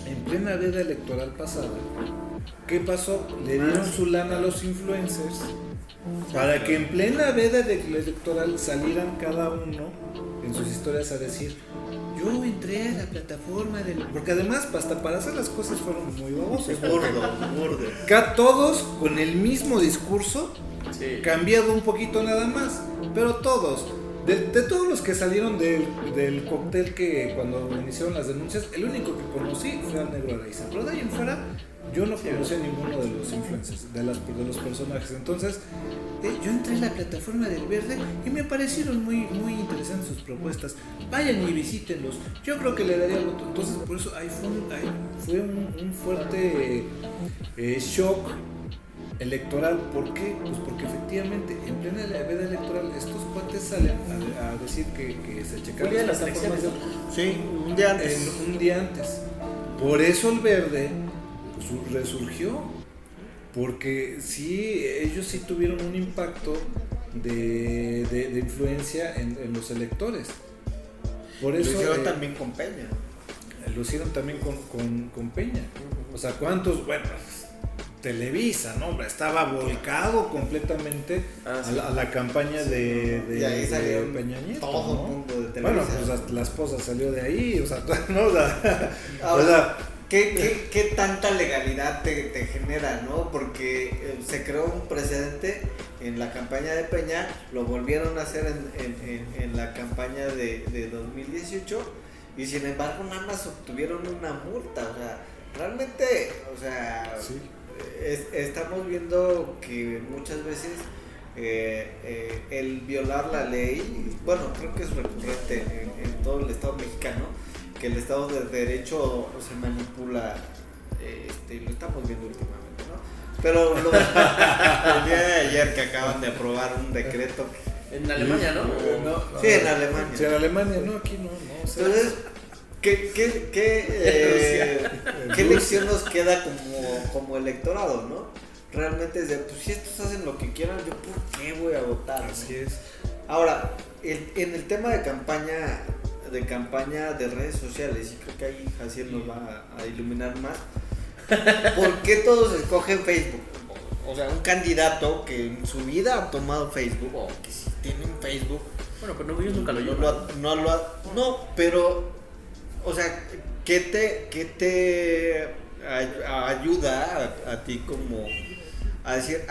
En plena veda electoral pasada, ¿qué pasó? Le dieron su lana a los influencers para que en plena veda electoral salieran cada uno en sus historias a decir: yo entré a la plataforma del... Porque además, hasta para hacer las cosas fueron muy babosos. Burdo. Todos con el mismo discurso, sí, cambiado un poquito nada más. Pero todos, de todos los que salieron del cóctel que cuando iniciaron las denuncias, el único que conocí fue al Negro Araiza. Pero de ahí en fuera, yo no conocí a ninguno de los influencers, de los personajes. Entonces, yo entré en la plataforma del Verde y me parecieron muy, muy interesantes sus propuestas. Vayan y visítenlos. Yo creo que le daría el voto. Entonces, por eso ahí fue un fuerte shock electoral. ¿Por qué? Pues porque efectivamente en plena veda electoral estos cuates salen a decir que se checaron las plataformas. Sí, un día antes. Por eso el Verde resurgió, porque sí, ellos sí tuvieron un impacto de influencia en los electores. Por eso, lo hicieron también con Peña. Lo hicieron también con Peña. O sea, ¿cuántos? Bueno, Televisa, ¿no? Estaba volcado completamente a la campaña de ahí salió Peña Nieto, todo ¿no? el mundo de Televisa. Bueno, pues la esposa salió de ahí, o sea, ¿no? Ahora, ¿qué tanta legalidad te genera, no? Porque se creó un precedente en la campaña de Peña, lo volvieron a hacer en la campaña de 2018, y sin embargo nada más obtuvieron una multa. O sea, realmente, o sea, sí, estamos viendo que muchas veces el violar la ley, bueno, creo que es recurrente en todo el Estado mexicano, que el Estado de Derecho se manipula, lo estamos viendo últimamente, ¿no? Pero el día de ayer que acaban de aprobar un decreto. En Alemania, ¿no? Sí, en Alemania. Sí, en Alemania, no, aquí no. Entonces, ¿qué lección nos queda como electorado, no? Realmente es de, pues si estos hacen lo que quieran, ¿yo por qué voy a votar? Así es. Ahora, en el tema de campaña de redes sociales, y creo que ahí Jaciel nos va a iluminar más, ¿por qué todos escogen Facebook? O sea, un candidato que en su vida ha tomado Facebook, o que si tiene un Facebook, bueno, pero ellos nunca lo llevan. No, pero, o sea, ¿qué te ayuda a ti como a decir,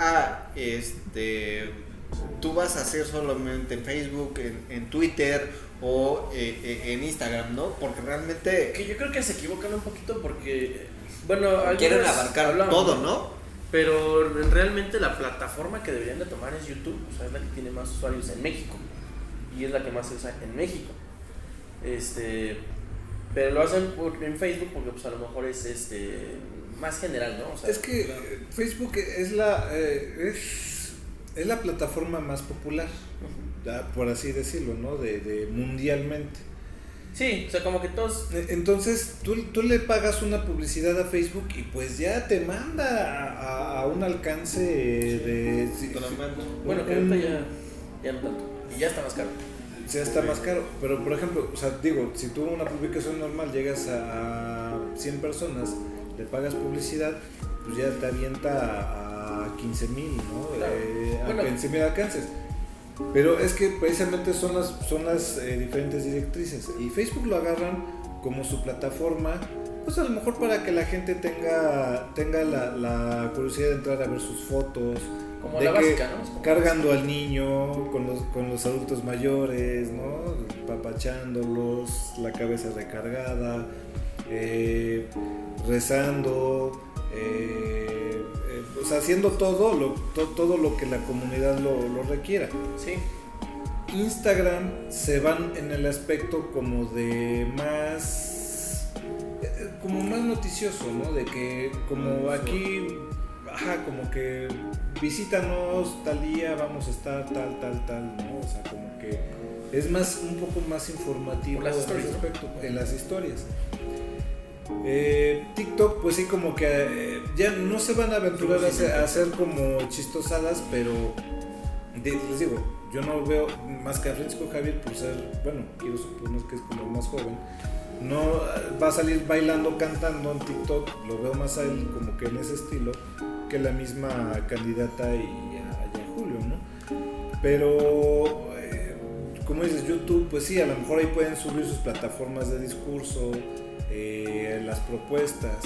tú vas a hacer solamente en Facebook, en Twitter o en Instagram, ¿no? Porque realmente... Que yo creo que se equivocan un poquito porque, bueno, quieren abarcar todo, ¿no? Pero realmente la plataforma que deberían de tomar es YouTube, o sea, es la que tiene más usuarios en México y es la que más se usa en México. Pero lo hacen en Facebook porque pues a lo mejor es más general, ¿no? O sea, es que Facebook es la plataforma más popular, por así decirlo, ¿no? De mundialmente. sí, o sea, como que todos... Entonces tú le pagas una publicidad a Facebook y pues ya te manda a un alcance de... Bueno, que ahorita ya no tanto, y ya está más caro. Ya está más caro, pero por ejemplo, o sea, digo, si tú una publicación normal llegas a 100 personas, le pagas publicidad, pues ya te avienta a 15,000, ¿no? Claro. A 15,000 alcances. Pero es que precisamente son las diferentes directrices. Y Facebook lo agarran como su plataforma, pues a lo mejor para que la gente tenga la curiosidad de entrar a ver sus fotos. Como de la que básica, ¿no? Cargando al niño con los adultos mayores, ¿no? Papachándolos, la cabeza recargada, rezando, o sea, haciendo todo lo que la comunidad lo requiera. Sí. Instagram se van en el aspecto como de más noticioso, ¿no? De que como aquí, como que visítanos tal día, vamos a estar tal, ¿no? O sea, como que es un poco más informativo en ese aspecto, en las historias. TikTok, pues sí, como que ya no se van a aventurar a hacer como chistosadas, pero les digo, yo no veo más que a Francisco Javier por ser, bueno, quiero suponer que es como más joven, no va a salir bailando, cantando en TikTok, lo veo más a él como que en ese estilo que la misma candidata y a Julio, ¿no? Pero como dices, YouTube, pues sí, a lo mejor ahí pueden subir sus plataformas de discurso, las propuestas,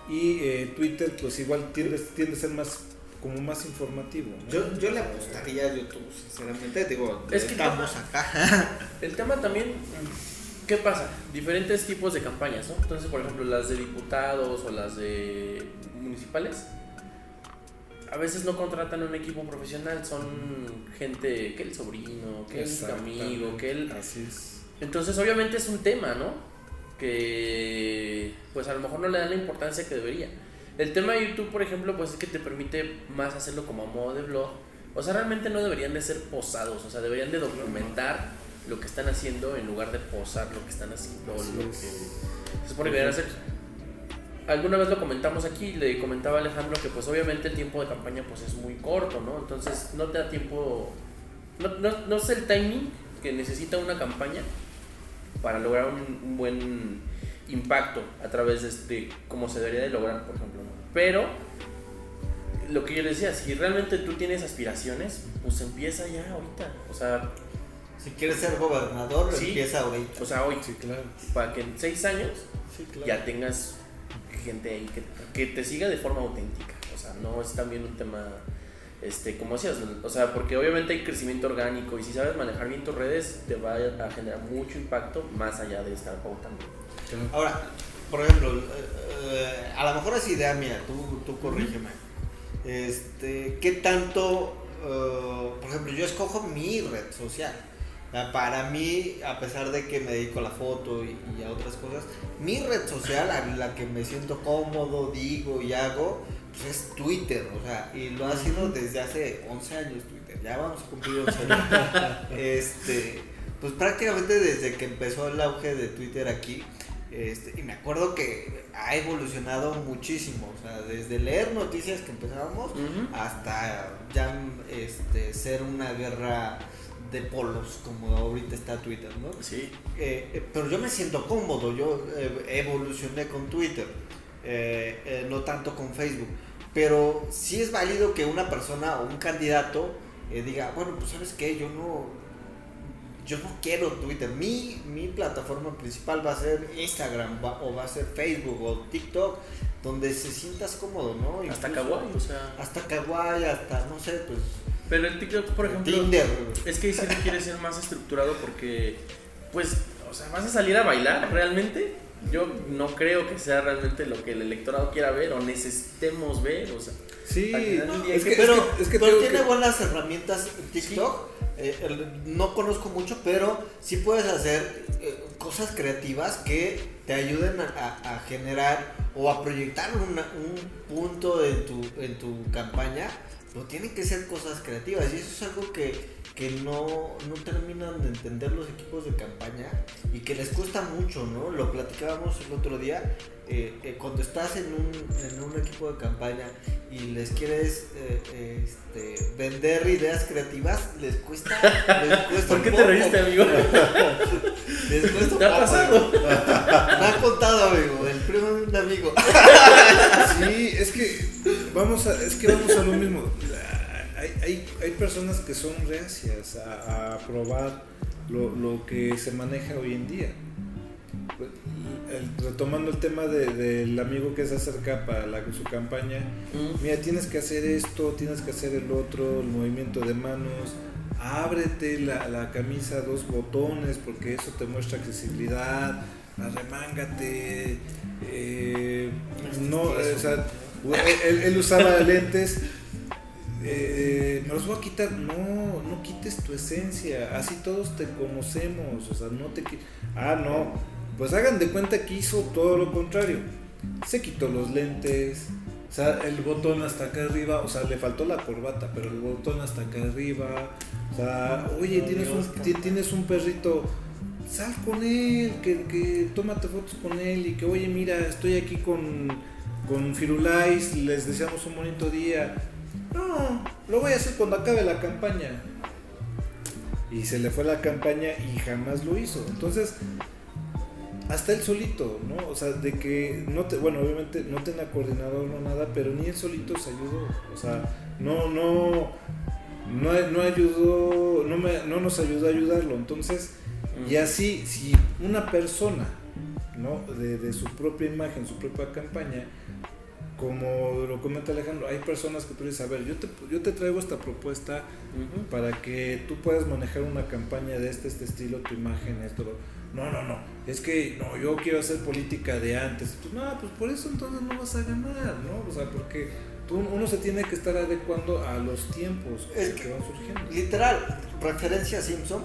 y Twitter pues igual tiende a ser más informativo, ¿no? Yo le apostaría a YouTube, sinceramente, digo, es que estamos acá. El tema también, ¿qué pasa? Diferentes tipos de campañas, ¿no? Entonces, por ejemplo, las de diputados o las de municipales, a veces no contratan un equipo profesional, son gente, que el sobrino, que el amigo, que el... Así es. Entonces, obviamente es un tema, ¿no? Que pues a lo mejor no le dan la importancia que debería. El tema de YouTube, por ejemplo, pues es que te permite más hacerlo como a modo de blog. O sea, realmente no deberían de ser posados, o sea, deberían de documentar lo que están haciendo en lugar de posar lo que están haciendo, lo que se supone que deberían hacer. Alguna vez lo comentamos aquí, le comentaba a Alejandro que pues obviamente el tiempo de campaña pues es muy corto, ¿no? Entonces no te da tiempo, no es el timing que necesita una campaña para lograr un buen impacto a través de cómo se debería de lograr, por ejemplo, ¿no? Pero lo que yo les decía, si realmente tú tienes aspiraciones, pues empieza ya ahorita, o sea, si quieres ser gobernador, sí, empieza ahorita. o sea, hoy, Sí, claro. para que en 6 años Sí, claro. ya tengas gente ahí que te siga de forma auténtica, o sea, no es también un tema como decías, o sea, porque obviamente hay crecimiento orgánico y si sabes manejar bien tus redes te va a generar mucho impacto más allá de estar pautando. Ahora, por ejemplo, a lo mejor es idea mía, tú corrígeme. ¿Qué tanto, por ejemplo, yo escojo mi red social? Para mí, a pesar de que me dedico a la foto y a otras cosas, mi red social, a la que me siento cómodo, digo y hago, pues es Twitter, o sea, y lo ha sido desde hace 11 años Twitter, ya vamos a cumplir 11 años. Pues prácticamente desde que empezó el auge de Twitter aquí, y me acuerdo que ha evolucionado muchísimo, o sea, desde leer noticias que empezábamos hasta ya ser una guerra de polos como ahorita está Twitter, ¿no? Sí. Pero yo me siento cómodo, yo evolucioné con Twitter, no tanto con Facebook, pero sí es válido que una persona o un candidato diga, bueno, pues ¿sabes qué? Yo no quiero Twitter, mi plataforma principal va a ser Instagram o va a ser Facebook o TikTok, donde se sientas cómodo, ¿no? Hasta kawaii, o sea. Hasta kawaii, hasta no sé, pues. Pero el TikTok, por ejemplo, Tinder. Es que sí requiere ser más estructurado porque, pues, o sea, vas a salir a bailar realmente. yo no creo que sea realmente lo que el electorado quiera ver o necesitemos ver, o sea. Sí, al final del día es hay que, pero tengo tiene que- buenas herramientas TikTok. No conozco mucho, pero sí puedes hacer cosas creativas que te ayuden a generar o a proyectar un punto en tu campaña. Pero tienen que ser cosas creativas y eso es algo que no terminan de entender los equipos de campaña y que les cuesta mucho, ¿no? Lo platicábamos el otro día. Cuando estás en un equipo de campaña y les quieres vender ideas creativas, les cuesta ¿Por qué un te poco. reíste, amigo? Les cuesta un ¿Te ha poco. pasado? Me ha contado, amigo, el primo de un amigo. Sí, es que vamos a lo mismo. Hay personas que son reacias a probar lo que se maneja hoy en día. Retomando el tema del amigo que se acerca para su campaña, mira, tienes que hacer esto, tienes que hacer el otro, el movimiento de manos, ábrete la camisa a 2 botones porque eso te muestra accesibilidad, arremángate, no, o sea, él usaba lentes. Me los voy a quitar. No quites tu esencia. Así todos te conocemos. O sea, no te no. Pues hagan de cuenta que hizo todo lo contrario. Se quitó los lentes. O sea, el botón hasta acá arriba. O sea, le faltó la corbata, pero el botón hasta acá arriba. O sea, oye, tienes un perrito. Sal con él, que tómate fotos con él y que, oye, mira, estoy aquí con Firulais, les deseamos un bonito día. No, lo voy a hacer cuando acabe la campaña. Y se le fue la campaña y jamás lo hizo. Entonces, hasta él solito, ¿no? O sea, de que obviamente no tenía coordinador no nada, pero ni él solito se ayudó. O sea, no ayudó, no nos ayudó a ayudarlo. Entonces, y así, si una persona, ¿no? De su propia imagen, su propia campaña, como lo comenta Alejandro, hay personas que tú dices, a ver, yo te traigo esta propuesta para que tú puedas manejar una campaña de este estilo, tu imagen, esto. No, es que no, yo quiero hacer política de antes. Pues, no, pues por eso entonces no vas a ganar, ¿no? O sea, porque uno se tiene que estar adecuando a los tiempos que van surgiendo. Literal, referencia a Simpson.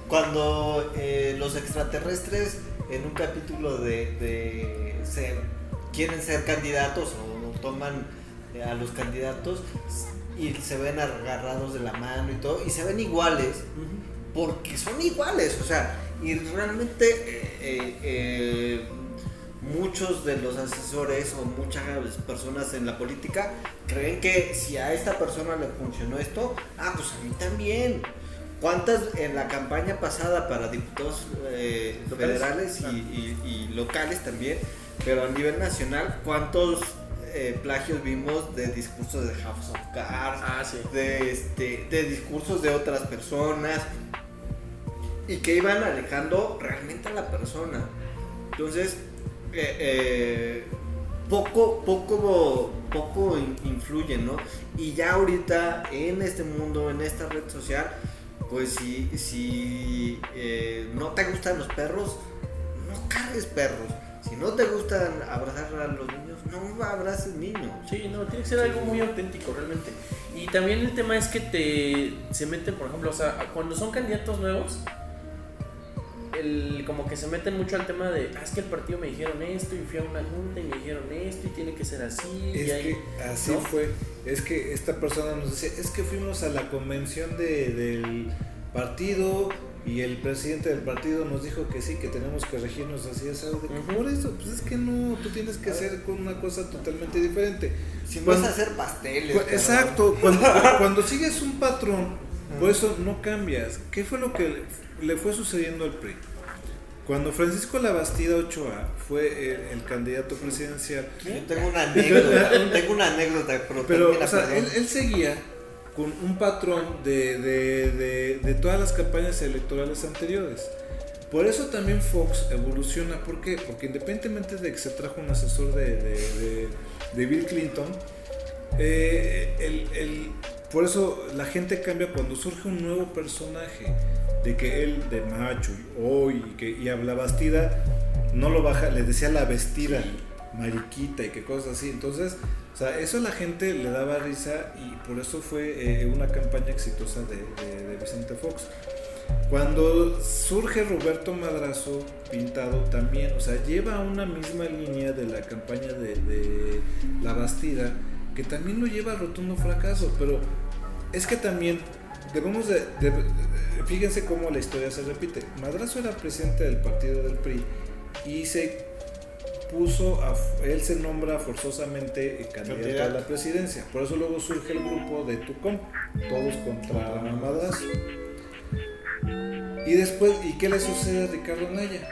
Cuando los extraterrestres en un capítulo quieren ser candidatos o toman a los candidatos y se ven agarrados de la mano y todo y se ven iguales porque son iguales, o sea, y realmente muchos de los asesores o muchas personas en la política creen que si a esta persona le funcionó esto, pues a mí también. ¿Cuántas en la campaña pasada para diputados federales y locales también, pero a nivel nacional, cuántos plagios vimos de discursos de House of Cards, Sí. de discursos de otras personas y que iban alejando realmente a la persona? Entonces, poco influye, ¿no? Y ya ahorita en este mundo, en esta red social, pues si no te gustan los perros, no cargues perros. Si no te gustan abrazar a los niños, no abraces niños. Sí, no, tiene que ser algo muy auténtico realmente. Y también el tema es que se meten, por ejemplo, o sea, cuando son candidatos nuevos, como que se meten mucho al tema de, es que el partido me dijeron esto y fui a una junta y me dijeron esto y tiene que ser así. Es y ahí, que así, ¿no? Fue. Es que esta persona nos decía, es que fuimos a la convención del partido y el presidente del partido nos dijo que sí, que tenemos que regirnos así, ¿sabes? Por eso, pues es que no, tú tienes que hacer con una cosa totalmente diferente. Si no es hacer pasteles. Exacto, cuando sigues un patrón, por eso no cambias. ¿Qué fue lo que le fue sucediendo al PRI? Cuando Francisco Labastida Ochoa fue el candidato presidencial. Yo tengo una anécdota, pero o sea, él seguía con un patrón de todas las campañas electorales anteriores. Por eso también Fox evoluciona. ¿Por qué? Porque independientemente de que se trajo un asesor de Bill Clinton, por eso la gente cambia cuando surge un nuevo personaje. de que él de macho y a la Bastida no lo baja, le decía la vestida, mariquita y que cosas así. Entonces, o sea, eso a la gente le daba risa y por eso fue una campaña exitosa de Vicente Fox. Cuando surge Roberto Madrazo pintado también, o sea, lleva una misma línea de la campaña de la Bastida, que también lo lleva a rotundo fracaso, pero es que también debemos fíjense cómo la historia se repite. Madrazo era presidente del partido del PRI y él se nombra forzosamente candidato a la presidencia, por eso luego surge el grupo de Tucumán, todos contra Madrazo. Y después, ¿y qué le sucede a Ricardo Anaya?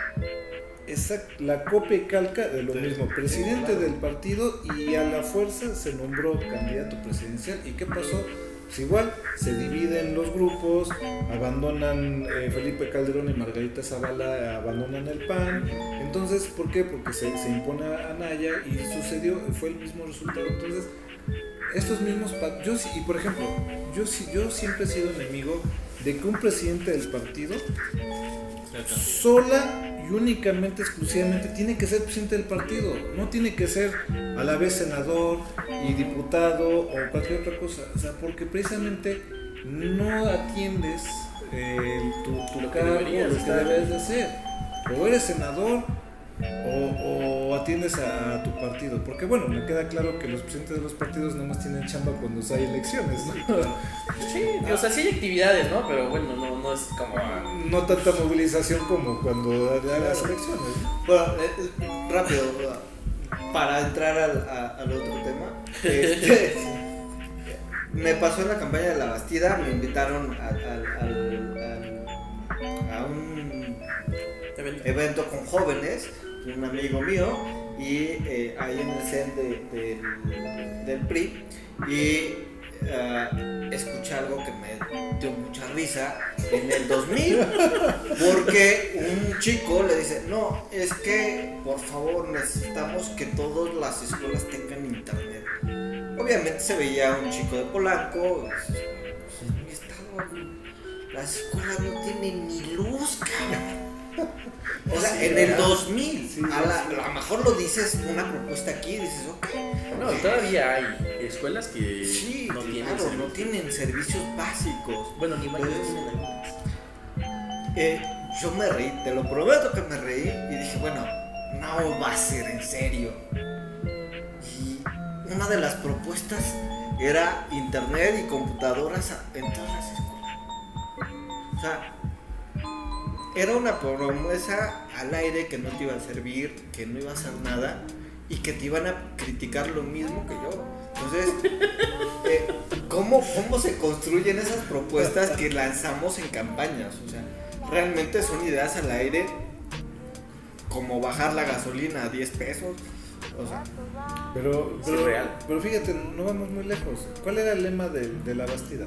La copia y calca de lo mismo, presidente del partido y a la fuerza se nombró candidato presidencial. ¿Y qué pasó? Pues igual, se dividen los grupos, abandonan Felipe Calderón y Margarita Zavala, abandonan el PAN. Entonces, ¿por qué? Porque se impone a Anaya y fue el mismo resultado. Entonces, estos mismos, y por ejemplo, yo siempre he sido enemigo de que un presidente del partido sola y únicamente, exclusivamente, tiene que ser presidente del partido, no tiene que ser a la vez senador y diputado o cualquier otra cosa, o sea, porque precisamente no atiendes tu cargo, lo que debes de hacer, o eres senador o atiendes a tu partido, porque bueno, me queda claro que los presidentes de los partidos nada más tienen chamba cuando hay elecciones, ¿no? Sí, o sea, sí hay actividades, ¿no? Pero bueno, no es como... No tanta movilización como cuando hay las elecciones, ¿no? Bueno, rápido, para entrar al otro tema, me pasó en la campaña de la Bastida, me invitaron a un evento con jóvenes, un amigo mío, y ahí en el CEN del PRI, y escuché algo que me dio mucha risa en el 2000, porque un chico le dice, no, es que por favor necesitamos que todas las escuelas tengan internet. Obviamente se veía un chico de Polanco, en mi estado las escuelas no tienen ni luz, cabrón. O sea, en el 2000, sí, a lo mejor lo dices una propuesta aquí y dices, ok. No, todavía hay escuelas que sí, no tienen servicios básicos. Bueno, ni más yo me reí, te lo prometo que me reí y dije, bueno, no va a ser en serio. Y una de las propuestas era internet y computadoras en todas las escuelas. O sea, era una promesa al aire que no te iba a servir, que no iba a hacer nada y que te iban a criticar lo mismo que yo. Entonces, ¿cómo se construyen esas propuestas que lanzamos en campañas? O sea, realmente son ideas al aire, como bajar la gasolina a 10 pesos. O sea, pero real. Pero fíjate, no vamos muy lejos. ¿Cuál era el lema de la Bastida?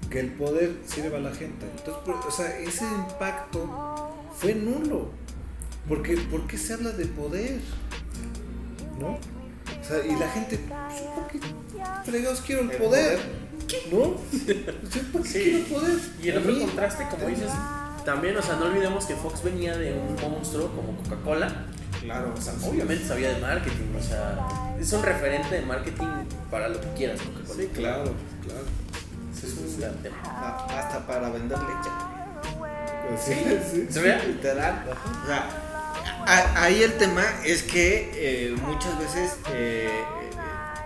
Que el poder sirva a la gente. Entonces, o sea, ese impacto fue nulo. ¿Por qué se habla de poder? ¿No? O sea, y la gente, ¿por qué fregados quiero el poder? ¿No? ¿Por qué quiero el poder? Y el otro contraste, como dices, también, o sea, no olvidemos que Fox venía de un monstruo como Coca-Cola. Claro, o sea, obviamente sabía de marketing, o sea, es un referente de marketing para lo que quieras, Coca-Cola. Sí, claro. Eso es un gran tema. Hasta para vender leche. Sí. ¿Se ve? Literal. O sea, ahí el tema es que muchas veces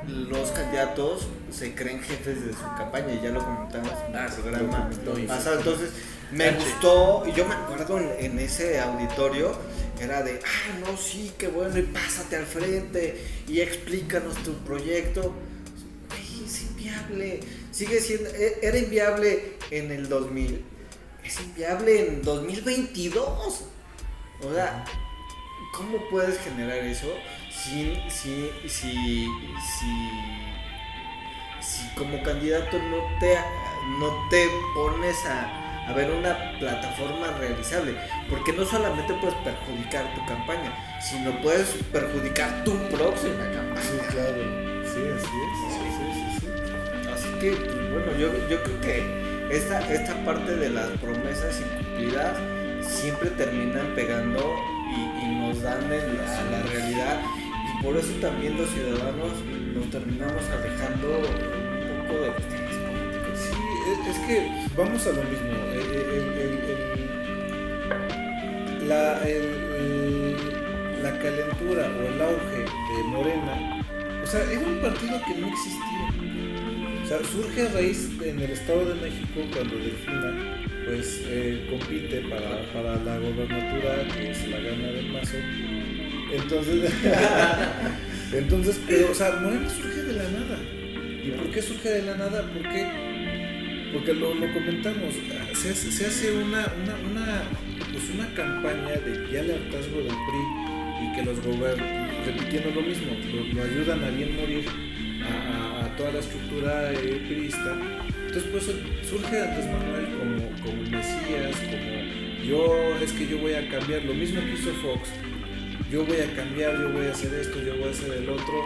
los candidatos se creen jefes de su campaña y ya lo comentamos en el programa pasado. Entonces me gustó, y yo me acuerdo en ese auditorio era de, no, sí, qué bueno, y pásate al frente y explícanos tu proyecto. Es inviable, sigue siendo, era inviable en el 2000, es inviable en 2022. O sea, ¿cómo puedes generar eso si como candidato no te pones a ver una plataforma realizable? Porque no solamente puedes perjudicar tu campaña, sino puedes perjudicar tu próxima campaña. Sí, claro. Sí, así es. Sí. Así que, bueno, yo creo que esta parte de las promesas incumplidas siempre terminan pegando y nos dan a la realidad, y por eso también los ciudadanos nos terminamos alejando un poco de los temas políticos. Sí, es que vamos a lo mismo. La calentura o el auge de Morena, o sea, era un partido que no existía. O sea, surge a raíz en el Estado de México cuando Delfina pues compite para la gobernatura, que se la gana del Mazo. Entonces, pero, o sea, Morena surge de la nada. ¿Y por qué surge de la nada? Porque lo comentamos, se hace una campaña de ya el hartazgo del PRI, y que los gobiernos, repitiendo lo mismo, lo ayudan a bien morir a toda la estructura priista. Entonces, pues surge Andrés Manuel como Mesías, como yo voy a cambiar, lo mismo que hizo Fox, yo voy a cambiar, yo voy a hacer esto, yo voy a hacer el otro.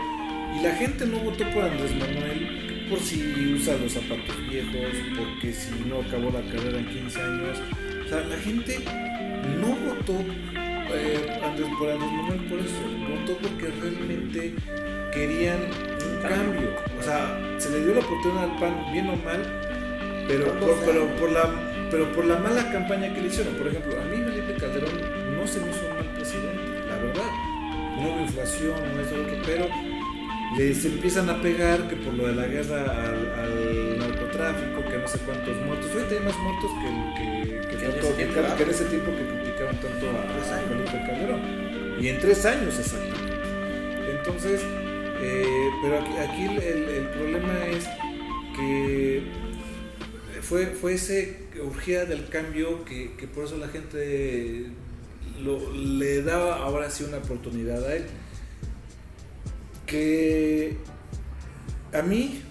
Y la gente no votó por Andrés Manuel por si usa los zapatos viejos, porque si no acabó la carrera en 15 años. O sea, la gente no votó por Andrés Manuel por eso, votó porque realmente querían un cambio. O sea, se le dio la oportunidad al PAN, bien o mal, pero por la mala campaña que le hicieron. Por ejemplo, a mí Felipe Calderón no se me hizo un mal presidente, la verdad. No hubo inflación, no es otro, pero les empiezan a pegar que por lo de la guerra al narcotráfico, que no sé cuántos muertos. Ahorita hay más muertos que en ese tiempo que criticaban tanto a Felipe Calderón. Y en 3 años exactamente. Entonces, pero aquí el problema es que fue ese urgía del cambio que por eso la gente le daba ahora sí una oportunidad a él. Que a mí,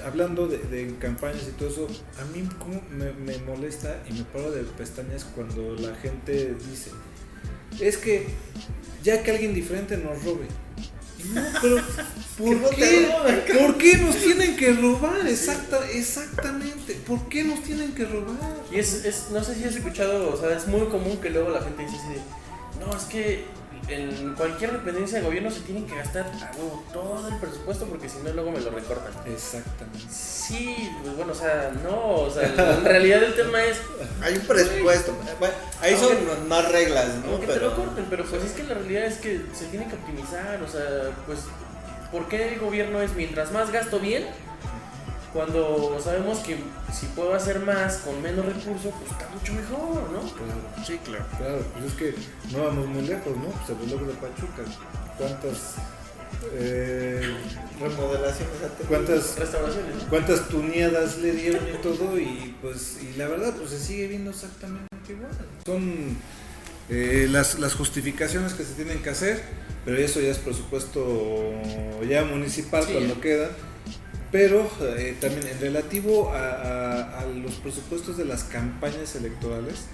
hablando de campañas y todo eso, a mí como me molesta y me paro de pestañas cuando la gente dice, es que ya que alguien diferente nos robe. No, pero ¿por qué nos tienen que robar? Exactamente, ¿por qué nos tienen que robar? Y no sé si has escuchado, o sea, es muy común que luego la gente dice así de, no, es que en cualquier dependencia de gobierno se tienen que gastar a huevo todo el presupuesto porque si no luego me lo recortan. Exactamente. Sí, pues bueno, o sea, no, o sea, en realidad el tema es... Hay un presupuesto, bueno, ahí son más reglas, ¿no? Aunque te lo corten, pero pues es que la realidad es que se tiene que optimizar, o sea, pues, ¿por qué el gobierno es mientras más gasto bien? Cuando sabemos que si puedo hacer más con menos recursos, pues está mucho mejor, ¿no? Claro. Sí, claro. Pues es que no vamos muy lejos, ¿no? Pues el reloj de Pachuca. ¿Cuántas remodelaciones? ¿Cuántas restauraciones? ¿No? ¿Cuántas tuneadas le dieron y todo? Y la verdad, pues se sigue viendo exactamente igual. Son las justificaciones que se tienen que hacer, pero eso ya es presupuesto ya municipal, sí, cuando queda. Pero también en relativo a los presupuestos de las campañas electorales,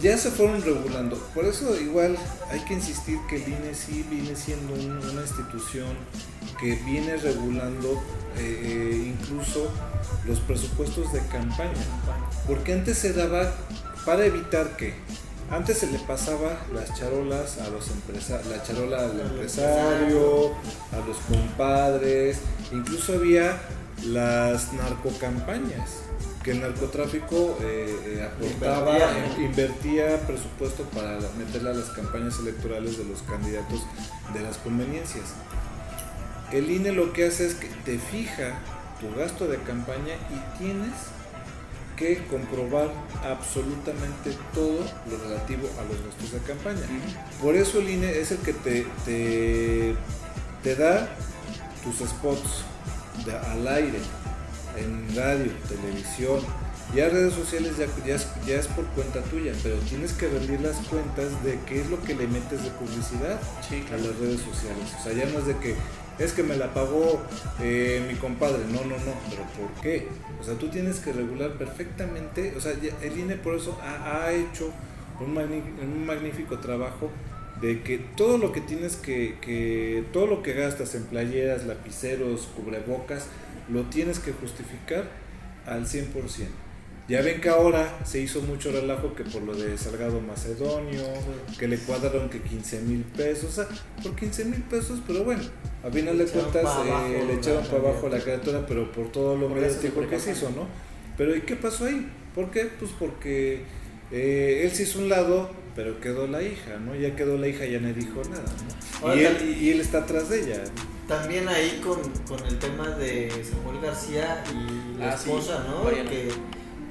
ya se fueron regulando. Por eso igual hay que insistir que el INE sí viene siendo una institución que viene regulando incluso los presupuestos de campaña. Porque antes se daba para evitar que antes se le pasaba las charolas a los la charola al empresario, a los compadres, incluso había las narcocampañas, que el narcotráfico aportaba, invertía presupuesto para meterle a las campañas electorales de los candidatos de las conveniencias. El INE lo que hace es que te fija tu gasto de campaña y tienes que comprobar absolutamente todo lo relativo a los gastos de campaña. Por eso el INE es el que te da tus spots al aire, en radio, televisión. Ya redes sociales ya es por cuenta tuya, pero tienes que rendir las cuentas de qué es lo que le metes de publicidad, sí, claro, a las redes sociales. O sea, ya no es de que es que me la pagó mi compadre, no, pero ¿por qué? O sea, tú tienes que regular perfectamente. O sea, el INE por eso ha hecho un magnífico trabajo de que todo lo que tienes todo lo que gastas en playeras, lapiceros, cubrebocas, lo tienes que justificar al 100%. Ya ven que ahora se hizo mucho relajo que por lo de Salgado Macedonio, que le cuadraron que 15,000 pesos, o sea, por 15,000 pesos, pero bueno, a final de cuentas le echaron para abajo la criatura, pero por todo lo mediático que se hizo, ¿no? Pero ¿y qué pasó ahí? ¿Por qué? Pues porque él se hizo un lado, pero quedó la hija, ¿no? Ya quedó la hija, ya no dijo nada, ¿no? Y él está atrás de ella. También ahí con el tema de Samuel García y la esposa, ¿no?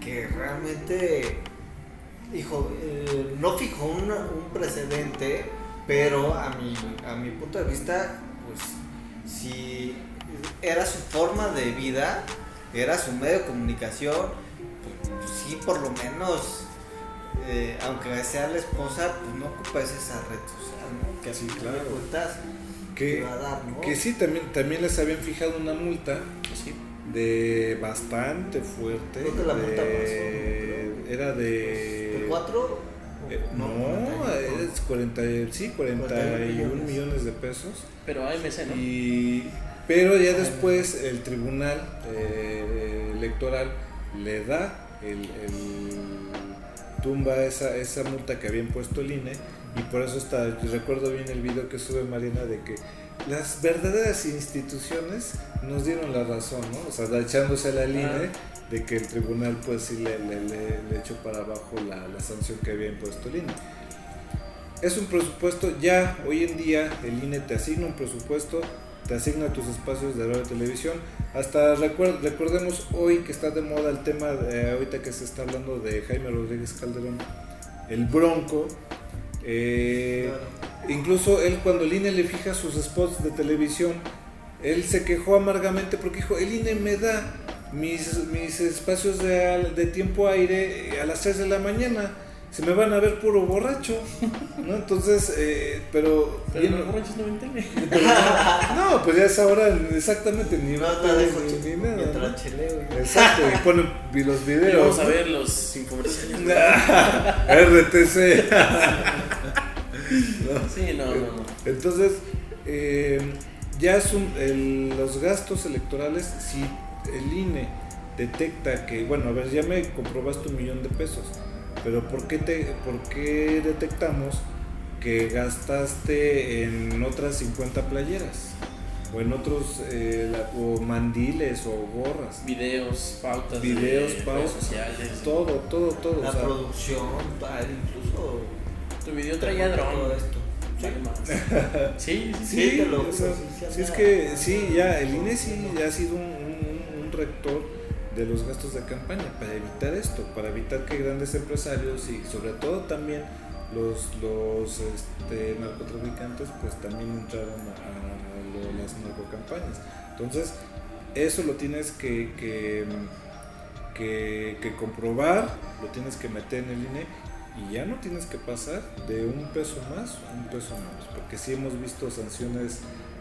Que realmente, hijo, no fijó un precedente, pero a mi punto de vista, pues si era su forma de vida, era su medio de comunicación, pues sí, por lo menos, aunque sea la esposa, pues no ocupes esa red social, ¿no? Que sí, claro. Que sí, también les habían fijado una multa. Sí. De bastante fuerte. Creo que la multa era de 4 no, es 41 millones de pesos. Pero AMC, ¿no? Pero ya después el tribunal electoral le da tumba esa multa que había impuesto el INE, y por eso recuerdo bien el video que sube Mariana de que las verdaderas instituciones nos dieron la razón, ¿no? O sea, echándose a la INE de que el tribunal pues sí le echó para abajo la sanción que había impuesto el INE. Es un presupuesto, ya hoy en día el INE te asigna un presupuesto, te asigna tus espacios de radio y televisión. Hasta recordemos hoy que está de moda el tema, ahorita que se está hablando de Jaime Rodríguez Calderón, el Bronco. Incluso él, cuando el INE le fija sus spots de televisión, él se quejó amargamente porque dijo: el INE me da mis espacios de tiempo aire a las 3 de la mañana, se me van a ver puro borracho, ¿no? Entonces, pero los borrachos no ven tele. No, pues ya es ahora exactamente ni nada. Mientras cheleo. Exacto, y ponen los videos. Y vamos a ver los infomerciales. RTC. No. Sí, no. Entonces, ya los gastos electorales, si el INE detecta que, bueno, a ver, ya me comprobaste $1,000,000 de pesos, pero ¿por qué detectamos que gastaste en otras 50 playeras? O en otros, o mandiles o gorras. Videos, pautas redes sociales. Todo. La producción, incluso tu video traía dron. Todo esto. Sí. Sí, es que sí, ya el INE sí ya ha sido un rector de los gastos de campaña para evitar esto, para evitar que grandes empresarios y sobre todo también los narcotraficantes pues también entraron a las narcocampañas. Entonces eso lo tienes que comprobar, lo tienes que meter en el INE y ya no tienes que pasar de $1 más a $1 menos, porque sí hemos visto sanciones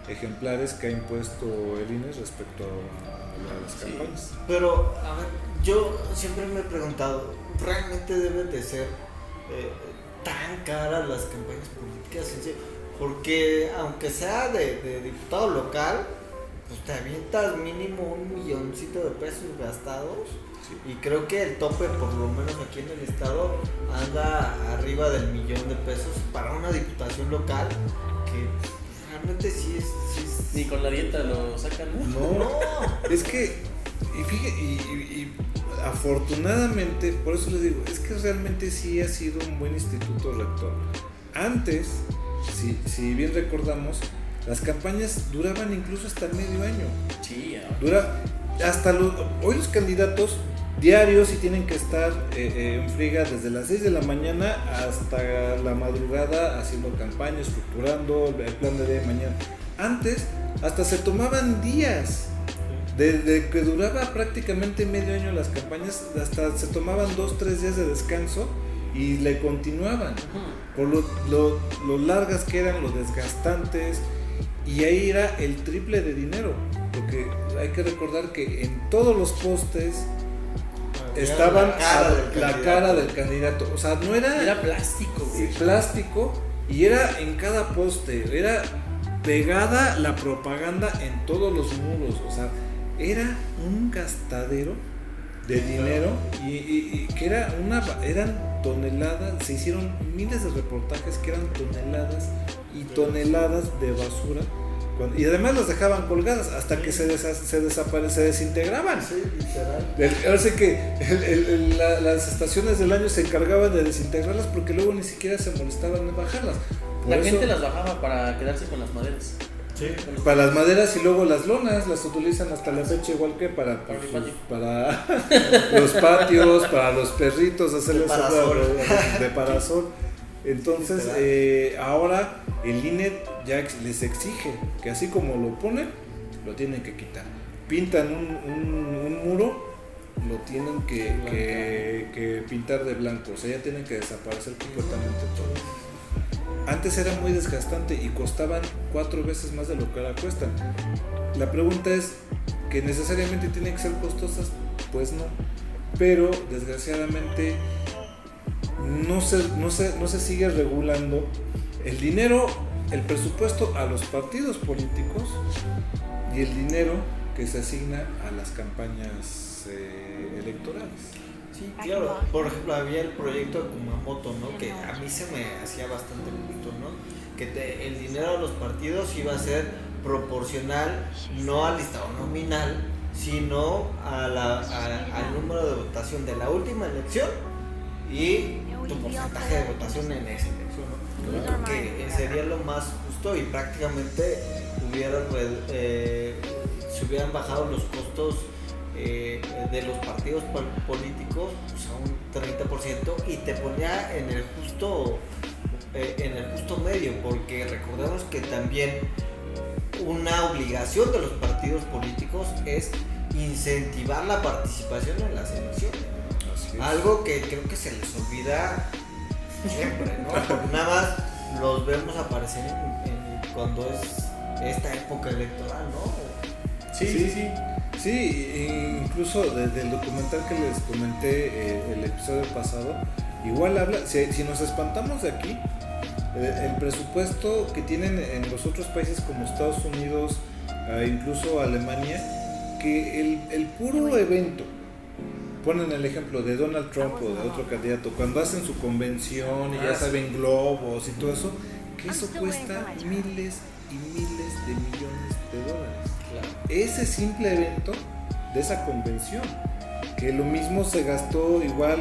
ejemplares que ha impuesto el INE respecto a las campañas. Pero, a ver, yo siempre me he preguntado, ¿realmente deben de ser tan caras las campañas políticas? Porque aunque sea de diputado local, pues te avientas mínimo $1,000,000 de pesos gastados. Sí. Y creo que el tope, por lo menos aquí en el estado, anda arriba del $1,000,000 de pesos para una diputación local, que realmente sí es. Ni con la dieta lo sacan, ¿no? No, es que, y afortunadamente, por eso les digo, es que realmente sí ha sido un buen instituto rector. Antes, si bien recordamos, las campañas duraban incluso hasta medio año. Sí, hoy los candidatos diarios y tienen que estar en friega desde las 6 de la mañana hasta la madrugada haciendo campaña, estructurando el plan de día de mañana. Antes hasta se tomaban días, desde que duraba prácticamente medio año las campañas, hasta se tomaban 2-3 días de descanso y le continuaban, por lo largas que eran, lo desgastantes, y ahí era el triple de dinero, porque hay que recordar que en todos los postes estaban la cara del candidato, o sea, no era plástico, sí, plástico, Y era en cada poste, era pegada la propaganda en todos los muros, o sea, era un gastadero de dinero y que eran toneladas, se hicieron miles de reportajes que eran toneladas y toneladas de basura. Y además las dejaban colgadas hasta que se desintegraban. Sí, literal. Ahora sí que las estaciones del año se encargaban de desintegrarlas porque luego ni siquiera se molestaban en bajarlas. Gente las bajaba para quedarse con las maderas. Sí. Para las maderas y luego las lonas las utilizan hasta la fecha igual que para los patios, para los perritos, hacerles de parasol. Entonces ahora el INE ya les exige que así como lo ponen, lo tienen que quitar. Pintan un muro, lo tienen que pintar de blanco, o sea, ya tienen que desaparecer completamente todo. Antes era muy desgastante y costaban 4 veces más de lo que ahora cuestan. La pregunta es, ¿que necesariamente tienen que ser costosas? Pues no, pero desgraciadamente no se sigue regulando el dinero, el presupuesto a los partidos políticos y el dinero que se asigna a las campañas electorales. Sí, claro. Por ejemplo, había el proyecto de Kumamoto, ¿no? Que a mí se me hacía bastante justo, ¿no? Que el dinero de los partidos iba a ser proporcional, no al listado nominal, sino al número de votación de la última elección y tu porcentaje de votación en esa elección, ¿no? Creo que sería lo más justo y prácticamente se hubieran bajado los costos de los partidos políticos, pues, a un 30%, y te ponía en el justo medio, porque recordemos que también una obligación de los partidos políticos es incentivar la participación en las elecciones. Algo que creo que se les olvida siempre, ¿no? Porque nada más los vemos aparecer cuando es esta época electoral, ¿no? Sí, incluso desde el documental que les comenté el episodio pasado, igual habla, si nos espantamos de aquí, el presupuesto que tienen en los otros países como Estados Unidos, incluso Alemania, que el puro evento, ponen el ejemplo de Donald Trump o de otro candidato, cuando hacen su convención y ya saben globos y todo eso, que eso cuesta miles y miles de millones de dólares. Ese simple evento de esa convención, que lo mismo se gastó igual,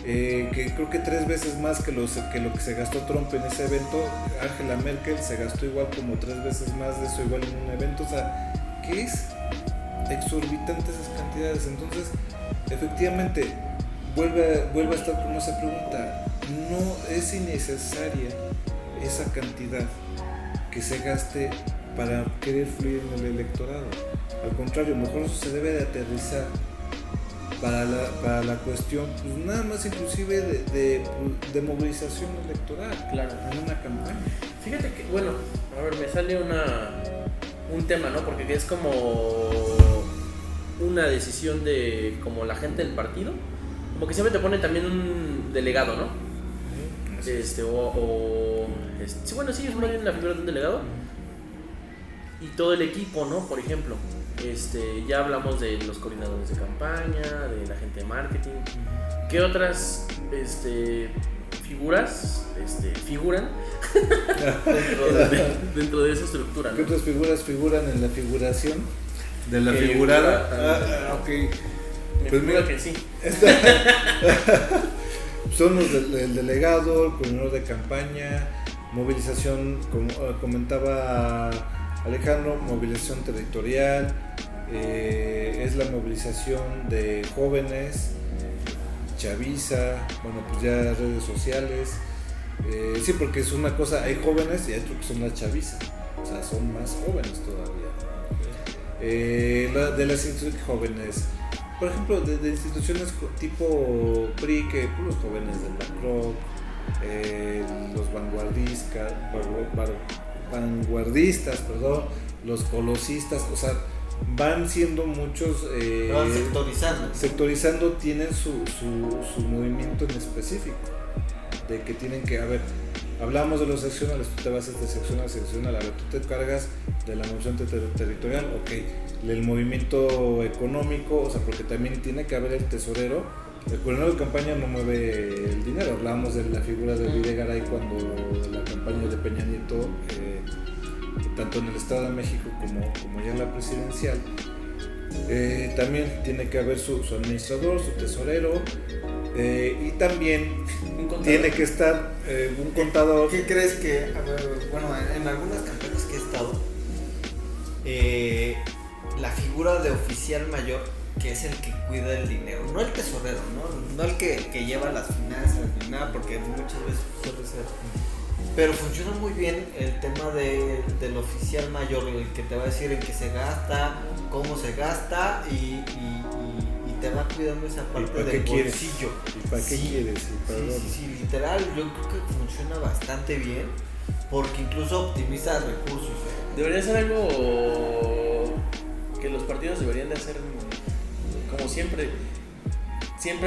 que creo que 3 veces más que lo que se gastó Trump en ese evento. Angela Merkel se gastó igual como 3 veces más de eso igual en un evento, o sea, que es exorbitante esas cantidades. Entonces efectivamente vuelve a estar como esa pregunta, no es innecesaria esa cantidad que se gaste para querer fluir en el electorado. Al contrario, mejor eso se debe de aterrizar para la cuestión, pues nada más inclusive de movilización electoral, claro, en una campaña. Fíjate que, bueno, a ver, me sale un tema, ¿no? Porque es como una decisión de como la gente del partido, como que siempre te ponen también un delegado, ¿no? Bueno, sí, es más bien la figura de un delegado y todo el equipo, ¿no? Por ejemplo, ya hablamos de los coordinadores de campaña, de la gente de marketing. ¿Qué otras figuras figuran dentro de esa estructura, ¿no? ¿Qué otras figuras figuran en la figuración de la figurada? Ok. Pues mira que sí. Son los del delegado, el coordinador de campaña, movilización, como comentaba Alejandro, movilización territorial, es la movilización de jóvenes, chaviza, bueno, pues ya redes sociales, sí, porque es una cosa, hay jóvenes y hay otros que son la chaviza, o sea, son más jóvenes todavía. De las instituciones jóvenes, por ejemplo, de instituciones tipo PRI, que los jóvenes de BlackRock, los vanguardistas, los colosistas, o sea, van siendo muchos, van sectorizando, tienen su movimiento en específico, de que tienen que, a ver, hablamos de los seccionales, tú te vas de seccional a seccional, a ver, tú te cargas de la moción territorial, ok, el movimiento económico, o sea, porque también tiene que haber el tesorero. El coordinador de campaña no mueve el dinero. Hablábamos de la figura de Videgaray cuando la campaña de Peña Nieto, tanto en el Estado de México como ya en la presidencial, también tiene que haber su administrador, su tesorero, y también tiene que estar un contador. ¿Qué crees que, a ver, bueno, en algunas campañas que he estado, la figura de oficial mayor, que es el que cuida el dinero, no el tesorero, no el que lleva las finanzas ni nada, porque muchas veces suele ser, pero funciona muy bien el tema del oficial mayor, el que te va a decir en qué se gasta, cómo se gasta y te va cuidando esa parte del bolsillo. ¿Y para qué quieres? Sí, literal, yo creo que funciona bastante bien, porque incluso optimiza recursos. Debería ser algo que los partidos deberían de hacer. Como siempre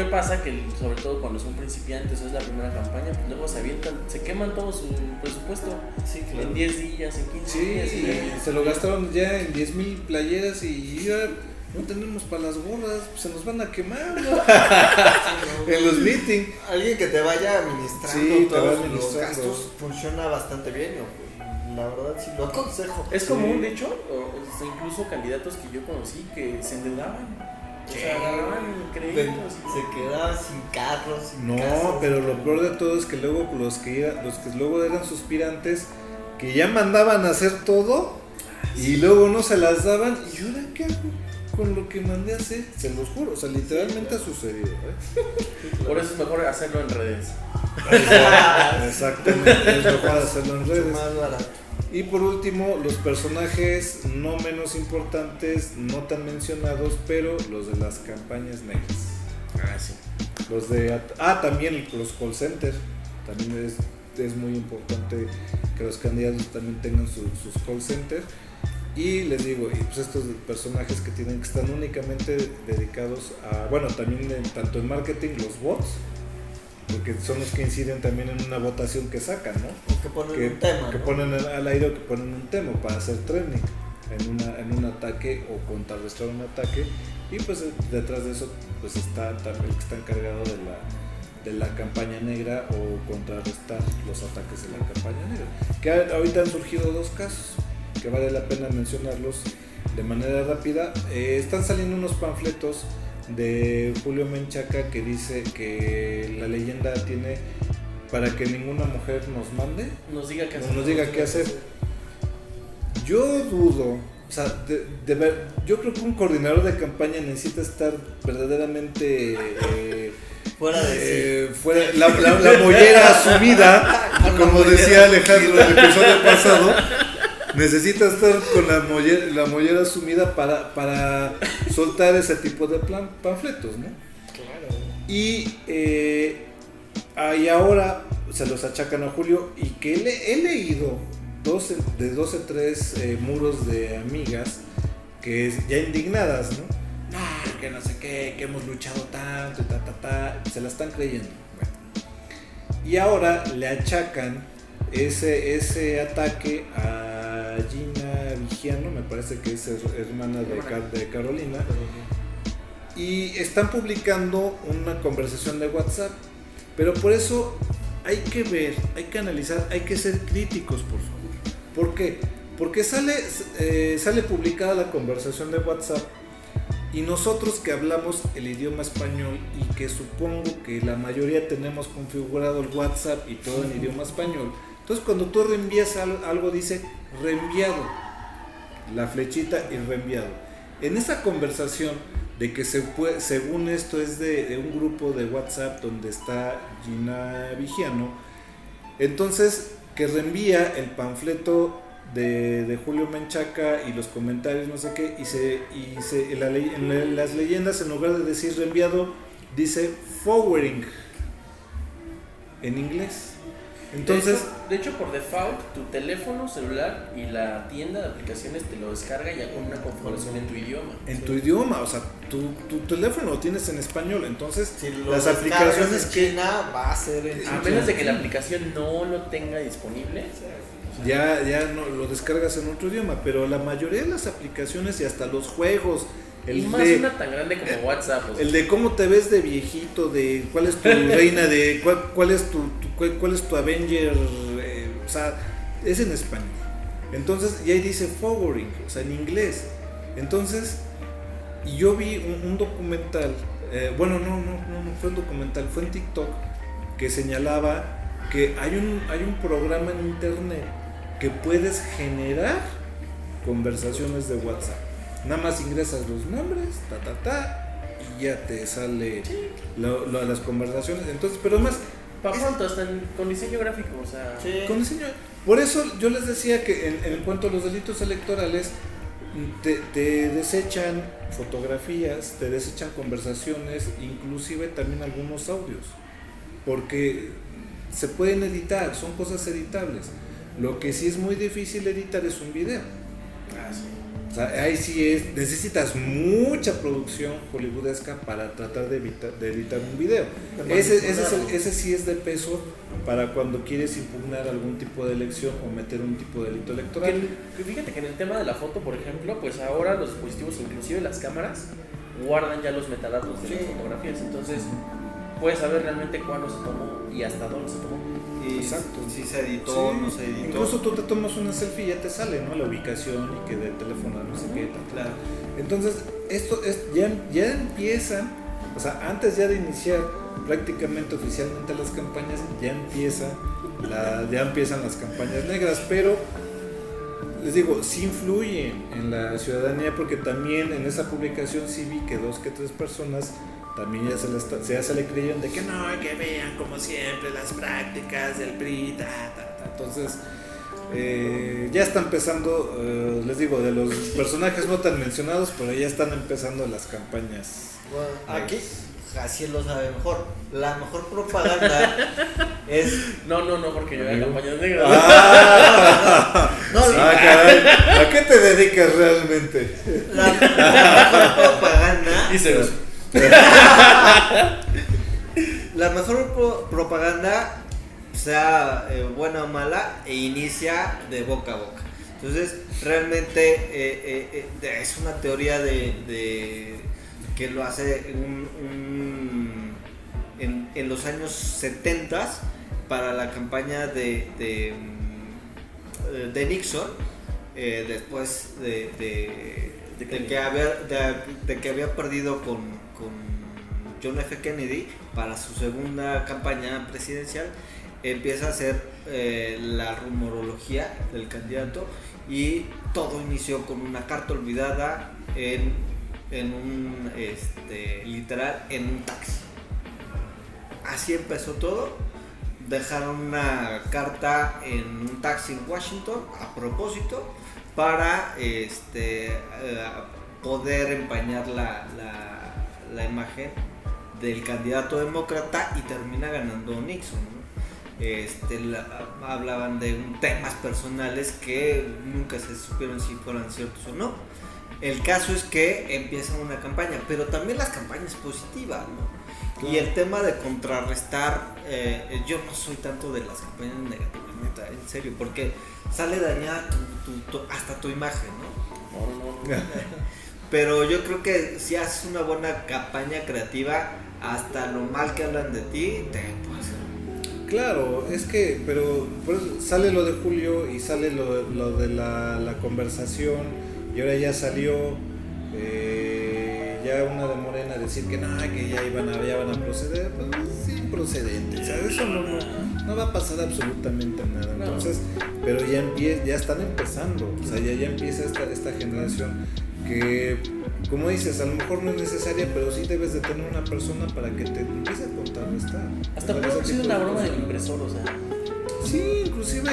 pasa que, sobre todo cuando son principiantes o es la primera campaña, pues luego se avientan, se queman todo su presupuesto. Sí, claro. En 10 días, en 15 días. Sí, se lo gastaron ya en 10,000 playeras y ya no tenemos para las gorras, pues se nos van a quemar, ¿no? En los meetings. Alguien que te vaya administrando Sí, todos los gastos funciona bastante bien, la verdad sí lo aconsejo. Es común, de hecho, o incluso candidatos que yo conocí que se endeudaban. O sea, agarraban créditos. Se quedaban sin carros, sin No, casas. pero lo peor de todo es que luego los que luego eran suspirantes, que ya mandaban a hacer todo y luego no se las daban. ¿Y ahora qué hago con lo que mandé a hacer? Se los juro, o sea, literalmente ha sucedido, Por eso es mejor hacerlo en redes. Exactamente, es mejor hacerlo en redes. Más barato. Y por último, los personajes no menos importantes, no tan mencionados, pero los de las campañas negras. Sí. También los call centers. También es muy importante que los candidatos también tengan sus call centers. Y les digo, pues estos personajes que tienen que estar únicamente dedicados a, bueno, también tanto en marketing, los bots, porque son los que inciden también en una votación que sacan, ¿no? Que ponen un tema. Que ponen al aire o que ponen un tema para hacer trending en un ataque o contrarrestar un ataque. Y pues detrás de eso pues está también el que está encargado de la campaña negra o contrarrestar los ataques de la campaña negra. Que ahorita han surgido dos casos que vale la pena mencionarlos de manera rápida. Están saliendo unos panfletos de Julio Menchaca que dice que la leyenda tiene para que ninguna mujer nos mande, nos diga qué hacer. Yo dudo, o sea, yo creo que un coordinador de campaña necesita estar verdaderamente fuera de la mollera sumida, como decía Alejandro en el episodio pasado. Necesita estar con la mollera sumida para soltar ese tipo de panfletos, ¿no? Claro. Y ahora se los achacan a Julio y que he leído 3 muros de amigas que ya indignadas, ¿no? No, que no sé qué, que hemos luchado tanto y se la están creyendo. Bueno. Y ahora le achacan ese ataque a Gina Vigiano, me parece que es hermana de Carolina, y están publicando una conversación de WhatsApp, pero por eso hay que ver, hay que analizar, hay que ser críticos, por favor. ¿Por qué? Porque sale publicada la conversación de WhatsApp y nosotros que hablamos el idioma español y que supongo que la mayoría tenemos configurado el WhatsApp y todo en idioma español, entonces cuando tú reenvías algo dice reenviado, la flechita y reenviado. En esa conversación de que según esto es de un grupo de WhatsApp donde está Gina Vigiano, entonces que reenvía el panfleto de Julio Menchaca y los comentarios no sé qué, en las leyendas en lugar de decir reenviado dice forwarding en inglés. Entonces, de hecho, por default, tu teléfono celular y la tienda de aplicaciones te lo descarga ya con una configuración en tu idioma. en tu idioma, o sea, tu teléfono lo tienes en español, entonces Si lo las descargas aplicaciones en que China va a ser en A menos de que la aplicación no lo tenga disponible. ya no lo descargas en otro idioma, pero la mayoría de las aplicaciones y hasta los juegos, Y más una tan grande como WhatsApp. O sea, el de cómo te ves de viejito, de cuál es tu reina, de cuál es tu Avenger, o sea, es en español. Entonces, y ahí dice forwarding, o sea, en inglés. Entonces, y yo vi un documental, bueno, no fue un documental, fue en TikTok, que señalaba que hay un programa en internet que puedes generar conversaciones de WhatsApp. Nada más ingresas los nombres, y ya te sale las conversaciones. Entonces, pero además, para pronto, hasta con diseño gráfico, o sea. Sí. con diseño. Por eso yo les decía que en cuanto a los delitos electorales, te desechan fotografías, te desechan conversaciones, inclusive también algunos audios, porque se pueden editar, son cosas editables. Lo que sí es muy difícil editar es un video. Ah, sí. O sea, ahí sí necesitas mucha producción hollywoodesca para tratar de editar un video. Ese sí es de peso para cuando quieres impugnar algún tipo de elección o meter un tipo de delito electoral. Que fíjate que en el tema de la foto, por ejemplo, pues ahora los dispositivos, inclusive las cámaras, guardan ya los metadatos de las fotografías. Entonces, puedes saber realmente cuándo se tomó y hasta dónde se tomó. Exacto. Si se editó, no se editó. Incluso tú te tomas una selfie y ya te sale, ¿no? La ubicación y que de teléfono no sé qué. Claro. Entonces, ya empiezan, o sea, antes ya de iniciar prácticamente oficialmente las campañas, ya empiezan las campañas negras, pero les digo, sí influyen en la ciudadanía, porque también en esa publicación sí vi que 2 que 3 personas también ya se le creyeron de que no, que vean como siempre las prácticas del PRI, Entonces, ya está empezando, les digo, de los personajes no tan mencionados, pero ya están empezando las campañas. Bueno, aquí Jaciel lo sabe mejor. La mejor propaganda es. No, porque yo hago campañas negras. Caray, ¿a qué te dedicas realmente? La mejor propaganda. Y se los. La mejor propaganda, sea buena o mala, e inicia de boca a boca. Entonces, realmente es una teoría de que lo hace en los años 70 para la campaña de Nixon, después de que había perdido con John F. Kennedy para su segunda campaña presidencial. Empieza a hacer la rumorología del candidato, y todo inició con una carta olvidada en un literal en un taxi. Así empezó todo. Dejaron una carta en un taxi en Washington a propósito para poder empañar la imagen del candidato demócrata, y termina ganando Nixon, ¿no? Hablaban de temas personales que nunca se supieron si fueran ciertos o no. El caso es que empiezan una campaña, pero también las campañas positivas, ¿no? Claro. Y el tema de contrarrestar, yo no soy tanto de las campañas negativas, neta, en serio, porque sale dañada hasta tu imagen, ¿no? No. Pero yo creo que si haces una buena campaña creativa, hasta lo mal que hablan de ti, te puede hacer. Claro, es que, pero por eso sale lo de Julio y sale lo de la conversación, y ahora ya salió ya una de Morena a decir que no, que ya van a proceder, pues sin procedentes, ¿sabes? Eso no va a pasar absolutamente nada. Entonces, pero ya están empezando, o sea, ya empieza esta generación que, como dices, a lo mejor no es necesaria, pero sí debes de tener una persona para que te empiece a contrarrestar. Hasta puede haber sido una broma del impresor, o sea. Sí, inclusive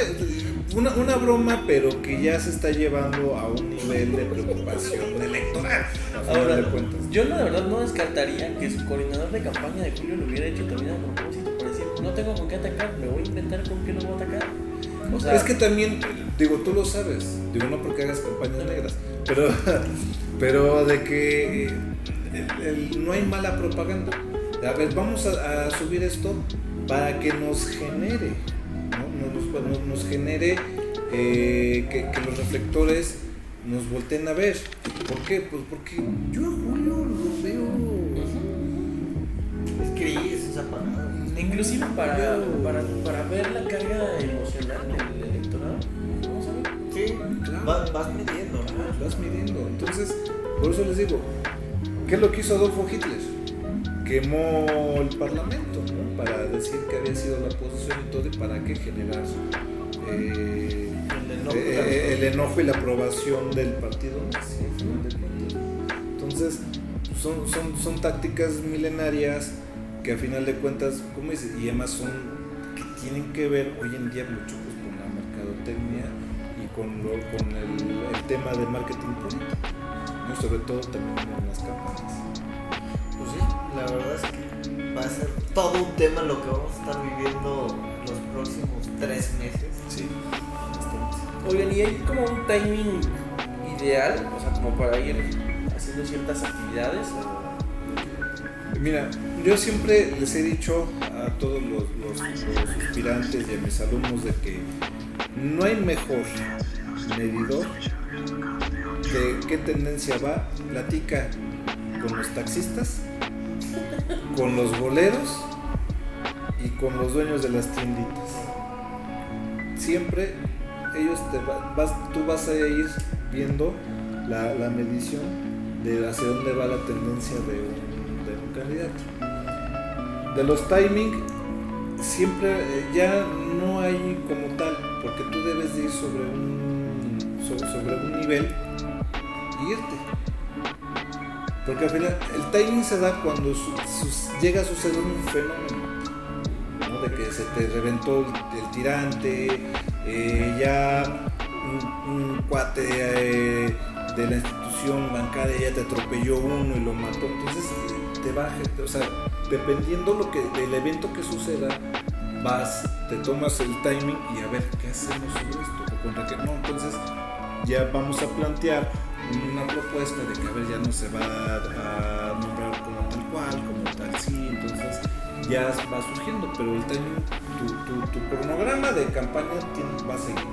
una broma, pero que ya se está llevando a un nivel de preocupación electoral. Ahora, yo la verdad no descartaría que su coordinador de campaña de Julio lo hubiera hecho también a propósito para decir, no tengo con qué atacar, me voy a inventar con qué lo voy a atacar. O sea, es que también, digo, tú lo sabes, digo, no porque hagas campañas negras, pero de que no hay mala propaganda. A ver, vamos a subir esto para que nos genere, ¿no? Nos genere que los reflectores nos volteen a ver. ¿Por qué? Pues porque yo a Julio lo veo. Es que es apagado. Inclusive para ver la carga emocional del electorado. Vamos a ver. Sí, Claro. vas midiendo, ¿no? Vas midiendo. Entonces, por eso les digo, ¿qué es lo que hizo Adolfo Hitler? Quemó el parlamento, ¿no? Para decir que había sido la oposición y todo, y para qué generar el enojo y la aprobación del partido nazi, al final del partido. Entonces, son tácticas milenarias que a final de cuentas, como dices, y además son que tienen que ver hoy en día mucho pues, con la mercadotecnia y con el tema de marketing político, ¿no? Sobre todo también en las campañas. Pues sí, la verdad es que va a ser todo un tema lo que vamos a estar viviendo los próximos 3 meses. Sí. Oigan, ¿y hay como un timing ideal? O sea, como para ir haciendo ciertas actividades. Mira, yo siempre les he dicho a todos los aspirantes y a mis alumnos de que no hay mejor medidor de qué tendencia va. Platica con los taxistas, con los boleros y con los dueños de las tienditas. Siempre ellos tú vas a ir viendo la medición de hacia dónde va la tendencia de un candidato. De los timing siempre ya no hay como tal, porque tú debes de ir sobre un nivel y irte. Porque al final el timing se da cuando llega a suceder un fenómeno, ¿no? De que se te reventó el tirante, ya un cuate de la institución bancaria ya te atropelló uno y lo mató. Entonces te baja, o sea, dependiendo del evento que suceda, te tomas el timing y a ver qué hacemos sobre esto o contra qué no. Entonces ya vamos a plantear una propuesta de que a ver, ya no se va a nombrar como tal cual, como tal sí, entonces ya va surgiendo, pero el timing, tu cronograma de campaña va a seguir,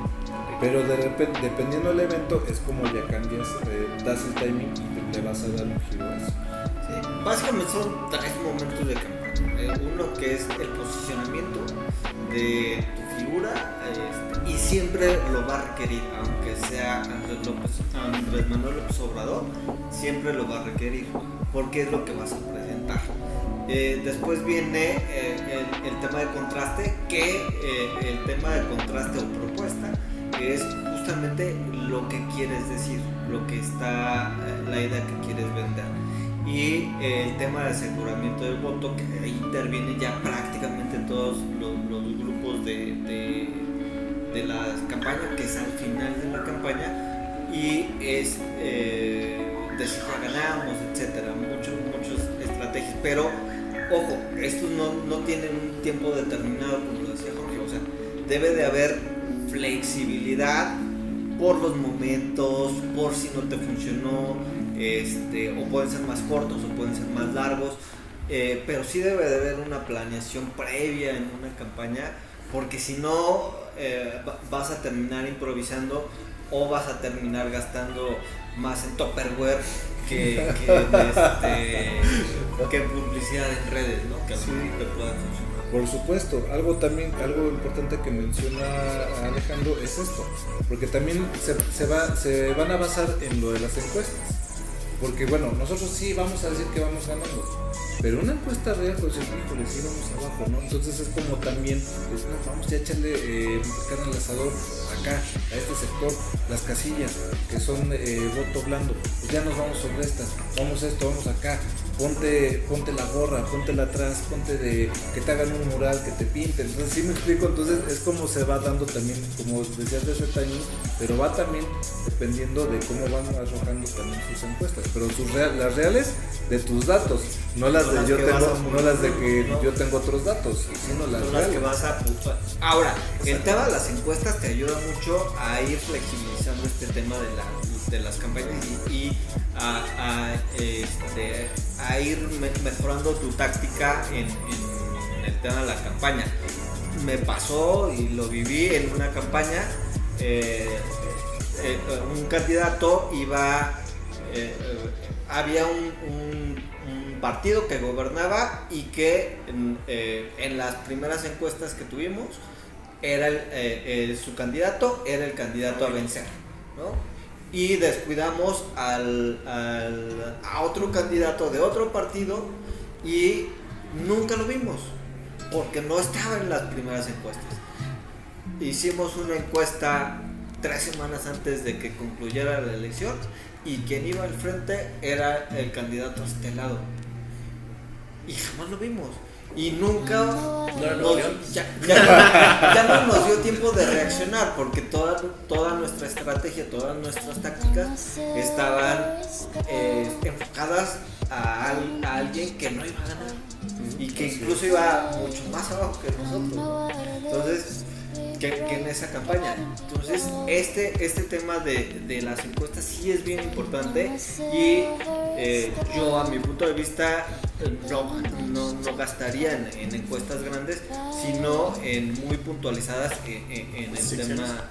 pero de repente, dependiendo del evento, es como ya cambias, das el timing y le vas a dar un giro a eso. Sí, básicamente son 3 momentos de campaña. Uno que es el posicionamiento de tu figura, y siempre lo va a requerir, aunque sea Andrés Manuel López Obrador, siempre lo va a requerir, porque es lo que vas a presentar. Después viene el tema de contraste, el tema de contraste o propuesta, que es justamente lo que quieres decir, lo que está, la idea que quieres vender. Y el tema de aseguramiento del voto, que ahí interviene ya prácticamente todos los grupos de la campaña, que es al final de la campaña, y es decir, ya ganamos, etcétera, muchas estrategias, pero ojo, estos no tienen un tiempo determinado, como lo decía Jorge, o sea, debe de haber flexibilidad por los momentos, por si no te funcionó, o pueden ser más cortos o pueden ser más largos, pero sí debe de haber una planeación previa en una campaña, porque si no vas a terminar improvisando o vas a terminar gastando más en Tupperware que publicidad en redes, ¿no? Que a lo mejor te pueda funcionar. Por supuesto, algo importante que menciona Alejandro es esto, porque también se van a basar en lo de las encuestas, porque bueno, nosotros sí vamos a decir que vamos ganando, pero una encuesta real, pues híjole, sí vamos abajo, ¿no? Entonces es como también, pues, no, vamos ya a echarle carne al asador acá, a este sector, las casillas que son voto blando, pues ya nos vamos sobre estas, vamos a esto, vamos acá, ponte la gorra, póntela atrás, ponte de que te hagan un mural, que te pinten. Entonces, sí me explico, entonces es como se va dando también, como decías de Retaño, pero va también dependiendo de cómo van arrojando también sus encuestas, pero las reales de tus datos, no las de yo tengo, no las de que yo tengo otros datos, sino las que reales. vas a puntuar. Ahora, el tema de las encuestas te ayuda mucho a ir flexibilizando este tema de las campañas y a ir mejorando tu táctica en el tema de la campaña. Me pasó y lo viví en una campaña, un candidato había un partido que gobernaba y que en las primeras encuestas que tuvimos era su candidato era el candidato a vencer, ¿no? Y descuidamos a otro candidato de otro partido y nunca lo vimos porque no estaba en las primeras encuestas. Hicimos una encuesta 3 semanas antes de que concluyera la elección y quien iba al frente era el candidato a este lado y jamás lo vimos y nunca ya no nos dio tiempo de reaccionar porque toda nuestra estrategia, todas nuestras tácticas estaban enfocadas a alguien que no iba a ganar y que incluso iba mucho más abajo que nosotros. Entonces, que en esa campaña. Entonces, este tema de las encuestas sí es bien importante y yo a mi punto de vista no gastaría en encuestas grandes, sino en muy puntualizadas en el tema,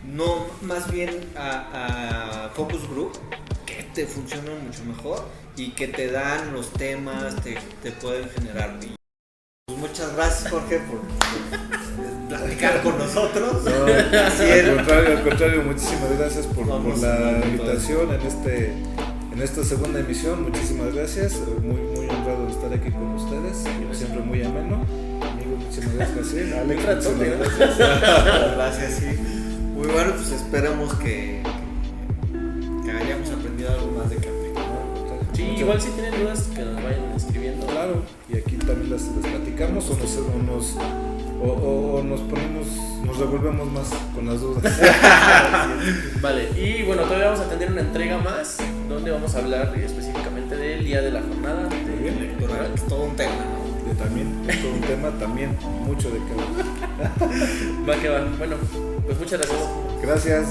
no, más bien a focus group que te funcionan mucho mejor y que te dan los temas, te pueden generar. Pues muchas gracias, Jorge, por platicar con nosotros. No, al contrario, muchísimas gracias por la invitación en esta segunda emisión. Muchísimas gracias, muy honrado de estar aquí con ustedes, como siempre muy ameno. Amigo, muchísimas gracias. Sí, Alex, gracias. Gracias, sí. Muy bueno, pues esperamos que hayamos aprendido algo más de camping. Sí, igual si tienen dudas que nos vayan escribiendo. Claro, y aquí también las platicamos o nos revolvemos más con las dudas. Vale, y bueno, todavía vamos a tener una entrega más donde vamos a hablar específicamente del día de la jornada electoral. Es todo un tema, ¿no? También, es todo un tema, también mucho de qué hablar. Va que va. Bueno, pues muchas gracias. Gracias.